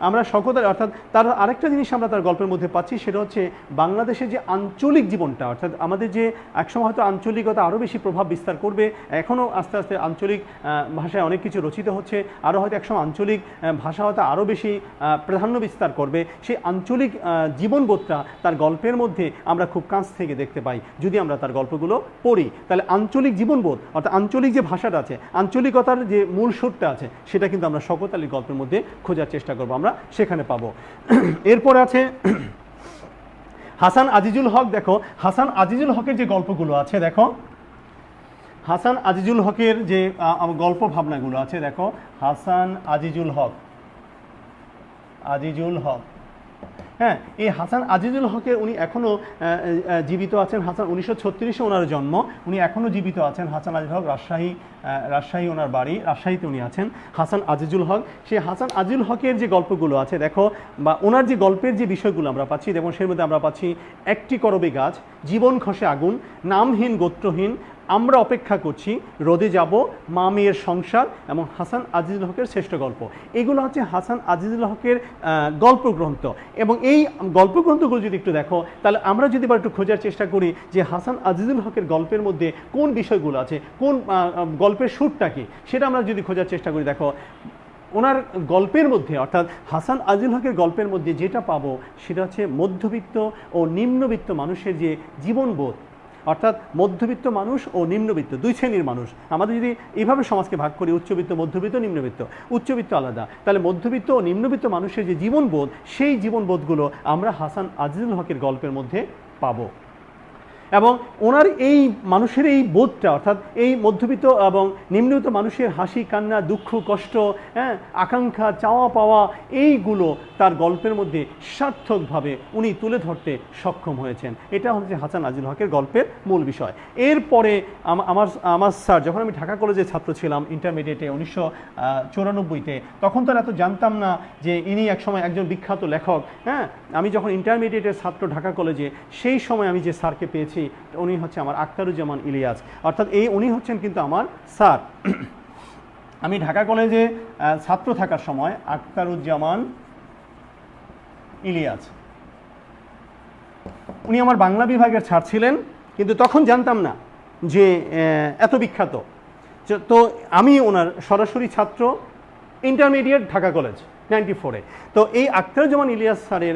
আমরা শওকত আলী, অর্থাৎ তার আরেকটা জিনিস আমরা তার গল্পের মধ্যে পাচ্ছি, সেটা হচ্ছে বাংলাদেশের যে আঞ্চলিক জীবনটা, অর্থাৎ আমাদের যে একসময় হয়তো আঞ্চলিকতা আরও বেশি প্রভাব বিস্তার করবে, এখনও আস্তে আস্তে আঞ্চলিক ভাষায় অনেক কিছু রচিত হচ্ছে, আরও হয়তো একসময় আঞ্চলিক ভাষা হয়তো আরও বেশি প্রাধান্য বিস্তার করবে। সেই আঞ্চলিক জীবনবোধটা তার গল্পের মধ্যে আমরা খুব কাছ থেকে দেখতে পাই যদি আমরা তার গল্পগুলো পড়ি। তাহলে আঞ্চলিক জীবনবোধ, অর্থাৎ আঞ্চলিক যে ভাষাটা আছে, আঞ্চলিকতার যে মূল সুরটা আছে, সেটা কিন্তু আমরা শওকত আলীর গল্পের মধ্যে খোঁজার চেষ্টা করব, আমরা সেখানে পাবো। এরপর আছে হাসান আজিজুল হক। দেখো হাসান আজিজুল হকের যে গল্পগুলো আছে, দেখো হাসান আজিজুল হকের যে গল্প ভাবনাগুলো আছে, দেখো হাসান আজিজুল হক, হ্যাঁ, এই হাসান আজিজুল হকের, উনি এখনও জীবিত আছেন। হাসান 1936-এ ওনার জন্ম, উনি এখনও জীবিত আছেন। হাসান আজিজুল হক, রাজশাহী ওনার বাড়ি, রাজশাহীতে উনি আছেন, হাসান আজিজুল হক। সেই হাসান আজিজুল হকের যে গল্পগুলো আছে, দেখো বা ওনার যে গল্পের যে বিষয়গুলো আমরা পাচ্ছি, যেমন সেই মধ্যে আমরা পাচ্ছি একটি করবে গাছ, জীবন খসে আগুন, নামহীন গোত্রহীন, আমরা অপেক্ষা করছি, রোদে যাব, মা মেয়ের সংসার, এবং হাসান আজিজুল হকের শ্রেষ্ঠ গল্প। এগুলো হচ্ছে হাসান আজিজুল হকের গল্পগ্রন্থ। এবং এই গল্পগ্রন্থগুলো যদি একটু দেখো, তাহলে আমরা যদি বা একটু খোঁজার চেষ্টা করি যে হাসান আজিজুল হকের গল্পের মধ্যে কোন বিষয়গুলো আছে, কোন গল্পের সুরটা কি, সেটা আমরা যদি খোঁজার চেষ্টা করি, দেখো ওনার গল্পের মধ্যে, অর্থাৎ হাসান আজিজুল হকের গল্পের মধ্যে যেটা পাবো, সেটা হচ্ছে মধ্যবিত্ত ও নিম্নবিত্ত মানুষের যে জীবনবোধ, অর্থাৎ মধ্যবিত্ত মানুষ ও নিম্নবিত্ত দুই শ্রেণীর মানুষ। আমাদের যদি এইভাবে সমাজকে ভাগ করি, উচ্চবিত্ত, মধ্যবিত্ত, নিম্নবিত্ত, উচ্চবিত্ত আলাদা, তাহলে মধ্যবিত্ত ও নিম্নবিত্ত মানুষের যে জীবনবোধ, সেই জীবনবোধগুলো আমরা হাসান আজিজুল হকের গল্পের মধ্যে পাবো। এবং ওনার এই মানুষের এই বোধটা, অর্থাৎ এই মধ্যবিত্ত এবং নিম্নবিত্ত মানুষের হাসি কান্না, দুঃখ কষ্ট, হ্যাঁ, আকাঙ্ক্ষা, চাওয়া পাওয়া, এইগুলো তার গল্পের মধ্যে সার্থকভাবে উনি তুলে ধরতে সক্ষম হয়েছেন। এটা হচ্ছে হাসান আজিজুল হকের গল্পের মূল বিষয়। এরপরে আমার স্যার, যখন আমি ঢাকা কলেজে ছাত্র ছিলাম ইন্টারমিডিয়েটে 1994-তে, তখন তো এত জানতাম না যে ইনি একসময় একজন বিখ্যাত লেখক। হ্যাঁ, আমি যখন ইন্টারমিডিয়েটের ছাত্র ঢাকা কলেজে, সেই সময় আমি যে স্যারকে পেয়েছি, উনি হচ্ছে আমার আখতারুজ্জামান ইলিয়াস, অর্থাৎ উনি হচ্ছেন কিন্তু আমার স্যার। আমি ঢাকা কলেজে ছাত্র থাকার সময় আখতারুজ্জামান ইলিয়াস, উনি আমার বাংলা বিভাগের স্যার ছিলেন, কিন্তু তখন জানতাম না যে এত বিখ্যাত। তো আমি ওনার সরাসরি ছাত্র, ইন্টারমিডিয়েট, ঢাকা কলেজ 94-এ। তো এই আখতারুজ্জামান ইলিয়াস স্যারের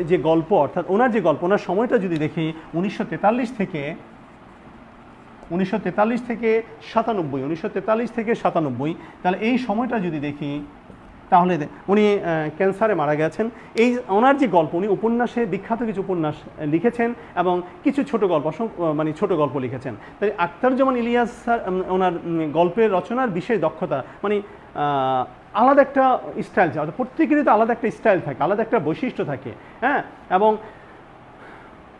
যে গল্প, অর্থাৎ ওনার যে গল্প, ওনার সময়টা যদি দেখি 1943 থেকে 97, তাহলে এই সময়টা যদি দেখি, তাহলে উনি ক্যান্সারে মারা গেছেন। এই ওনার যে গল্প, উনি উপন্যাসে বিখ্যাত কিছু উপন্যাস লিখেছেন এবং কিছু ছোট গল্প, মানে ছোট গল্প লিখেছেন। তাই আখতারুজ্জামান ইলিয়াস স্যার, ওনার গল্পের রচনার বিশেষ দক্ষতা, মানে আলাদা একটা স্টাইল, প্রত্যেকেরই তো আলাদা একটা স্টাইল থাকে, আলাদা একটা বৈশিষ্ট্য থাকে। হ্যাঁ, এবং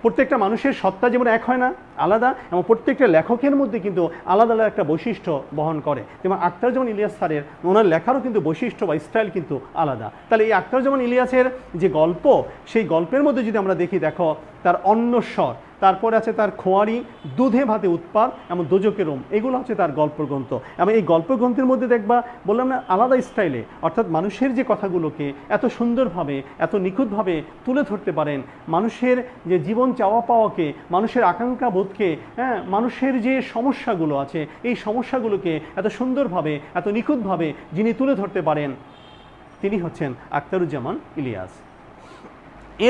প্রত্যেকটা মানুষের সত্তা যেমন এক হয় না, আলাদা, এবং প্রত্যেকটা লেখকের মধ্যে কিন্তু আলাদা আলাদা একটা বৈশিষ্ট্য বহন করে। যেমন আখতারুজ্জামান ইলিয়াস স্যারের, ওনার লেখারও কিন্তু বৈশিষ্ট্য বা স্টাইল কিন্তু আলাদা। তাহলে এই আখতারুজ্জামান ইলিয়াসের যে গল্প, সেই গল্পের মধ্যে যদি আমরা দেখি, দেখো তার অন্যস্বর, তারপরে আছে তার খোয়ারি, দুধে ভাতে উৎপাত এবং দোজকের রোম, এগুলো হচ্ছে তার গল্পগ্রন্থ। এবং এই গল্পগ্রন্থের মধ্যে দেখবা, বললাম না, আলাদা স্টাইলে, অর্থাৎ মানুষের যে কথাগুলোকে এত সুন্দরভাবে এত নিখুঁতভাবে তুলে ধরতে পারেন, মানুষের যে জীবন চাওয়া পাওয়াকে, মানুষের আকাঙ্ক্ষা বোধকে, হ্যাঁ, মানুষের যে সমস্যাগুলো আছে এই সমস্যাগুলোকে এত সুন্দরভাবে এত নিখুঁতভাবে যিনি তুলে ধরতে পারেন, তিনি হচ্ছেন আখতারুজ্জামান ইলিয়াস।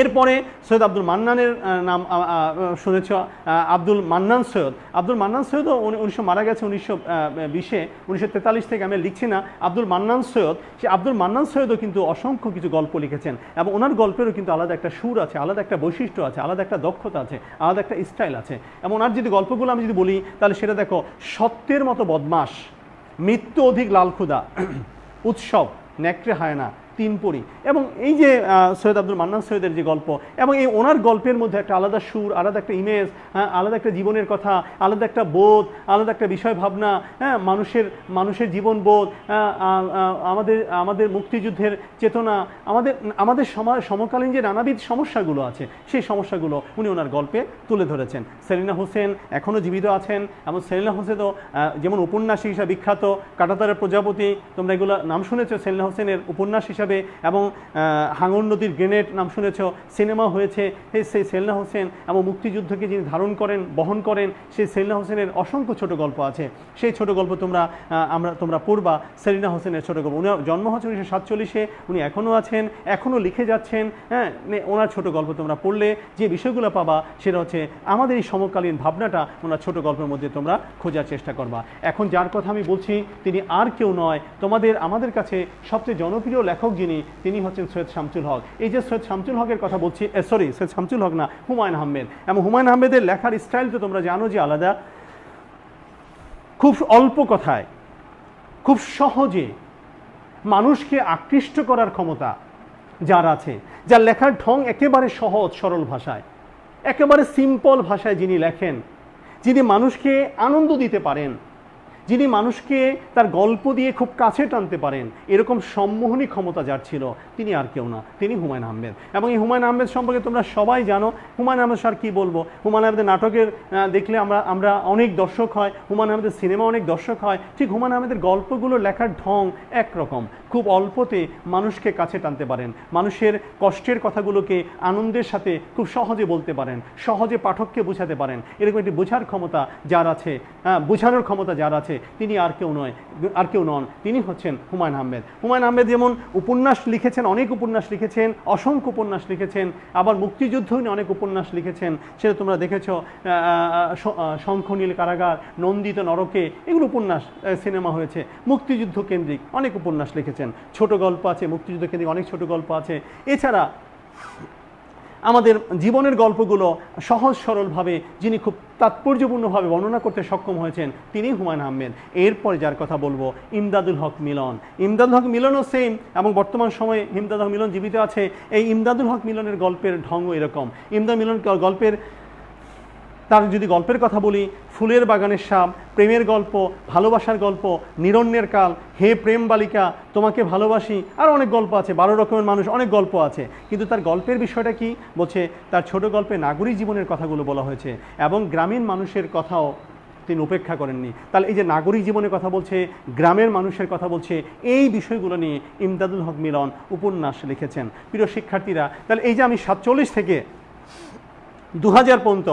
এরপরে সৈয়দ আব্দুল মান্নানের নাম শুনেছ, আব্দুল মান্নান সৈয়দ। আব্দুল মান্নান সৈয়দও মারা গেছে 1943 থেকে, আমি লিখছি না। আব্দুল মান্নান সৈয়দ, সে আব্দুল মান্নান সৈয়দও কিন্তু অসংখ্য কিছু গল্প লিখেছেন এবং ওনার গল্পেরও কিন্তু আলাদা একটা সুর আছে, আলাদা একটা বৈশিষ্ট্য আছে, আলাদা একটা দক্ষতা আছে, আলাদা একটা স্টাইল আছে। এবং ওনার যদি গল্পগুলো আমি যদি বলি, তাহলে সেটা দেখো, সত্যের মতো বদমাস, মৃত্যু অধিক লালখুদা, উৎসব, নেকড়ে হায়না, তিন পরি, এবং এই যে সৈয়দ আব্দুল মান্নান সৈয়দের যে গল্প, এবং এই ওনার গল্পের মধ্যে একটা আলাদা সুর, আলাদা একটা ইমেজ, আলাদা একটা জীবনের কথা, আলাদা একটা বোধ, আলাদা একটা বিষয় ভাবনা, হ্যাঁ, মানুষের জীবনবোধ, আমাদের মুক্তিযুদ্ধের চেতনা, আমাদের সমকালীন যে নানাবিধ সমস্যাগুলো আছে সেই সমস্যাগুলো উনি ওনার গল্পে তুলে ধরেছেন। সেলিনা হোসেন এখনও জীবিত আছেন, এবং সেলিনা হোসেনও যেমন উপন্যাসী হিসাবে বিখ্যাত, কাঁটাতারের প্রজাপতি, তোমরা এগুলো নাম শুনেছ সেলিনা হোসেনের উপন্যাস হিসাবে, এবং হাঙর নদীর গ্রেনেড নাম শুনেছ, সিনেমা হয়েছে। সেই সেলিনা হোসেন এবং মুক্তিযুদ্ধকে যিনি ধারণ করেন, বহন করেন, সেই সেলিনা হোসেনের অসংখ্য ছোট গল্প আছে। সেই ছোট গল্প তোমরা পড়বা, সেলিনা হোসেনের ছোট গল্প। উনি জন্ম হচ্ছে 1947-এ, উনি এখনও আছেন, এখনও লিখে যাচ্ছেন। হ্যাঁ, ওনার ছোট গল্প তোমরা পড়লে যে বিষয়গুলো পাবা সেটা হচ্ছে আমাদের এই সমকালীন ভাবনাটা ওনার ছোট গল্পের মধ্যে তোমরা খোঁজার চেষ্টা করবা। এখন যার কথা আমি বলছি তিনি আর কেউ নয়, আমাদের কাছে সবচেয়ে জনপ্রিয় লেখক যিনি, তিনি হচ্ছেন সৈয়দ শামসুল হক। এই যে সৈয়দ শামসুল হকের কথা বলছি, সৈয়দ শামসুল হক না, হুমায়ুন আহমেদ। এবং হুমায়ুন আহমেদের লেখার স্টাইল তো তোমরা জানো যে আলাদা, খুব অল্প কথায়, খুব সহজে মানুষকে আকৃষ্ট করার ক্ষমতা যার আছে, যার লেখার ঢং একেবারে সহজ সরল ভাষায়, একেবারে সিম্পল ভাষায় যিনি লেখেন, যিনি মানুষকে আনন্দ দিতে পারেন, যিনি মানুষকে তার গল্প দিয়ে খুব কাছে টানতে পারেন, এরকম সম্মোহনী ক্ষমতা যার ছিল, তিনি আর কেউ না, তিনি হুমায়ুন আহমেদ। এবং এই হুমায়ুন আহমেদ সম্পর্কে তোমরা সবাই জানো। হুমায়ুন আহমেদ স্যার কী বলবো, হুমায়ুন আহমেদের নাটকের দেখলে আমরা অনেক দর্শক হয়, হুমায়ুন আহমেদের সিনেমা অনেক দর্শক হয়, ঠিক হুমায়ুন আহমেদের গল্পগুলো লেখার ঢং একরকম, খুব অল্পতে মানুষকে কাছে টানতে পারেন, মানুষের কষ্টের কথাগুলোকে আনন্দের সাথে খুব সহজে বলতে পারেন, সহজে পাঠককে বোঝাতে পারেন। এরকম একটি বোঝার ক্ষমতা যার আছে, বোঝানোর ক্ষমতা যার আছে, তিনি আর কেউ নন, তিনি হচ্ছেন হুমায়ুন আহমেদ। হুমায়ুন আহমেদ যেমন উপন্যাস লিখেছেন, অনেক উপন্যাস লিখেছেন, অসংখ্য উপন্যাস লিখেছেন, আবার মুক্তিযুদ্ধ নিয়ে অনেক উপন্যাস লিখেছেন, সেটা তোমরা দেখেছ, শঙ্খনীল কারাগার, নন্দিত নরকে, এগুলো উপন্যাস সিনেমা হয়েছে। মুক্তিযুদ্ধ কেন্দ্রিক অনেক উপন্যাস লিখেছেন, ছোট গল্প আছে, মুক্তিযুদ্ধ কেন্দ্রিক অনেক ছোট গল্প আছে। এছাড়া আমাদের জীবনের গল্পগুলো সহজ সরলভাবে যিনি খুব তাৎপর্যপূর্ণভাবে বর্ণনা করতে সক্ষম হয়েছেন, তিনি হুমায়ুন আহমেদ। এরপরে যার কথা বলবো, ইমদাদুল হক মিলন। ইমদাদুল হক মিলনও সেম, এবং বর্তমান সময়ে ইমদাদুল হক মিলন জীবিত আছে। এই ইমদাদুল হক মিলনের গল্পের ঢংও এরকম। ইমদাদুল মিলন গল্পের, তার যদি গল্পের কথা বলি, ফুলের বাগানের সাপ, প্রেমের গল্প, ভালোবাসার গল্প, নিরণ্যের কাল, হে প্রেম বালিকা, তোমাকে ভালোবাসি, আর অনেক গল্প আছে, 12 রকমের মানুষ, অনেক গল্প আছে। কিন্তু তার গল্পের বিষয়টা কি বলছে, তার ছোট গল্পে নাগরিক জীবনের কথাগুলো বলা হয়েছে, এবং গ্রামীণ মানুষের কথাও তিনি উপেক্ষা করেননি। তাহলে এই যে নাগরিক জীবনের কথা বলছে, গ্রামের মানুষের কথা বলছে, এই বিষয়গুলো নিয়ে ইমদাদুল হক মিলন উপন্যাস লিখেছেন। প্রিয় শিক্ষার্থীরা, তাহলে এই যে আমি 47 থেকে 2000 পর্যন্ত,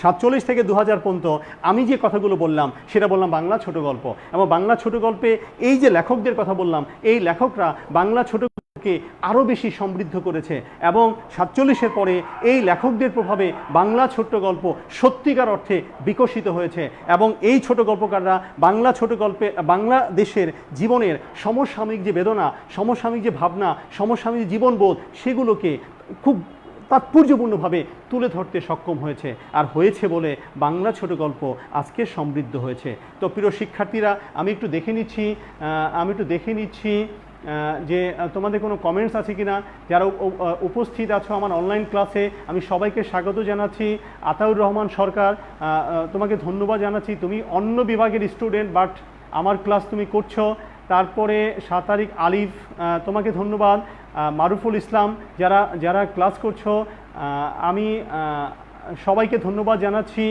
47 থেকে 2000 পর্যন্ত আমি যে কথাগুলো বললাম সেটা বললাম বাংলা ছোট গল্প। এবং বাংলা ছোট গল্পে এই যে লেখকদের কথা বললাম, এই লেখকরা বাংলা ছোট গল্পকে আরও বেশি সমৃদ্ধ করেছে, এবং 47-এর পরে এই লেখকদের প্রভাবে বাংলা ছোট গল্প সত্যিকার অর্থে বিকশিত হয়েছে। এবং এই ছোট গল্পকাররা বাংলা ছোট গল্পে বাংলাদেশের জীবনের সমসাময়িক যে বেদনা, সমসাময়িক যে ভাবনা, সমসাময়িক জীবনবোধ, সেগুলোকে খুব তাৎপর্যপূর্ণভাবে তুলে ধরতে সক্ষম হয়েছে, আর হয়েছে বলে বাংলা ছোট গল্প আজকে সমৃদ্ধ হয়েছে। তো প্রিয় শিক্ষার্থীরা, আমি একটু দেখে নিচ্ছি যে তোমাদের কোনো কমেন্টস আছে কিনা। যারা উপস্থিত আছো আমার অনলাইন ক্লাসে, আমি সবাইকে স্বাগত জানাচ্ছি। আতাউর রহমান সরকার, তোমাকে ধন্যবাদ জানাচ্ছি, তুমি অন্য বিভাগের স্টুডেন্ট, বাট আমার ক্লাস তুমি করছো। তারপরে 7 তারিখ আলিফ, তোমাকে ধন্যবাদ। মারুফুল ইসলাম, যারা ক্লাস করছো, আমি সবাইকে ধন্যবাদ জানাচ্ছি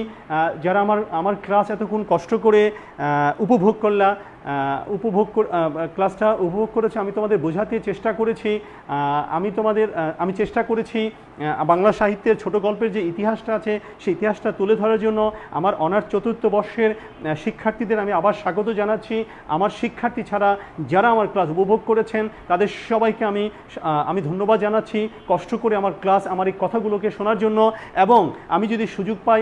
যারা আমার ক্লাস এতক্ষণ কষ্ট করে উপভোগ করলা, ক্লাসটা উপভোগ করেছে। আমি তোমাদের বোঝাতে চেষ্টা করেছি, আমি চেষ্টা করেছি বাংলা সাহিত্যের ছোট গল্পের যে ইতিহাসটা আছে সেই ইতিহাসটা তুলে ধরার জন্য। আমার অনার্স চতুর্থ বর্ষের শিক্ষার্থীদের আমি আবার স্বাগত জানাচ্ছি। আমার শিক্ষার্থী ছাড়া যারা আমার ক্লাস উপভোগ করেছেন তাদের সবাইকে আমি ধন্যবাদ জানাচ্ছি কষ্ট করে আমার ক্লাস, আমার এই কথাগুলোকে শোনার জন্য। এবং আমি যদি সুযোগ পাই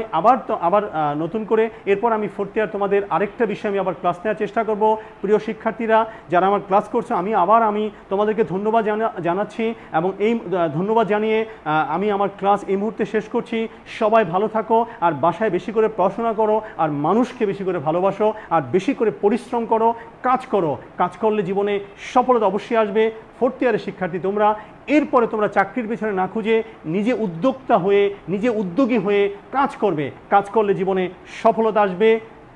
আবার নতুন করে এরপর আমি ফোর্থ ইয়ার তোমাদের আরেকটা বিষয়ে আমি আবার ক্লাস নেওয়ার চেষ্টা করব। প্রিয় শিক্ষার্থীরা যারা আমার ক্লাস করছে, আমি তোমাদেরকে ধন্যবাদ জানাচ্ছি এবং এই ধন্যবাদ জানিয়ে আমি আমার ক্লাস এই মুহূর্তে শেষ করছি। সবাই ভালো থাকো, আর বাসায় বেশি করে পড়াশোনা করো, আর মানুষকে বেশি করে ভালোবাসো, আর বেশি করে পরিশ্রম করো, কাজ করলে জীবনে সফলতা অবশ্যই আসবে। ফোর্থ ইয়ারের শিক্ষার্থী তোমরা, এরপরে তোমরা চাকরির পেছনে না খুঁজে নিজে উদ্যোক্তা হয়ে, নিজে উদ্যোগী হয়ে কাজ করলে জীবনে সফলতা আসবে।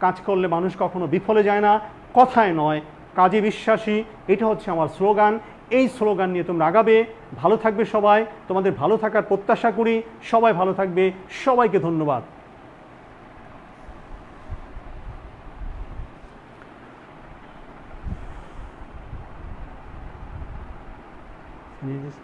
কাজ করলে মানুষ কখনো বিফলে যায় না, কথায় নয় কাজে বিশ্বাসী, এটা হচ্ছে আমার স্লোগান। এই স্লোগান নিয়ে তোমরা আগাবে। ভালো থাকবে সবাই, তোমাদের ভালো থাকার প্রত্যাশা করি। সবাই ভালো থাকবে, সবাইকে ধন্যবাদ। Yes,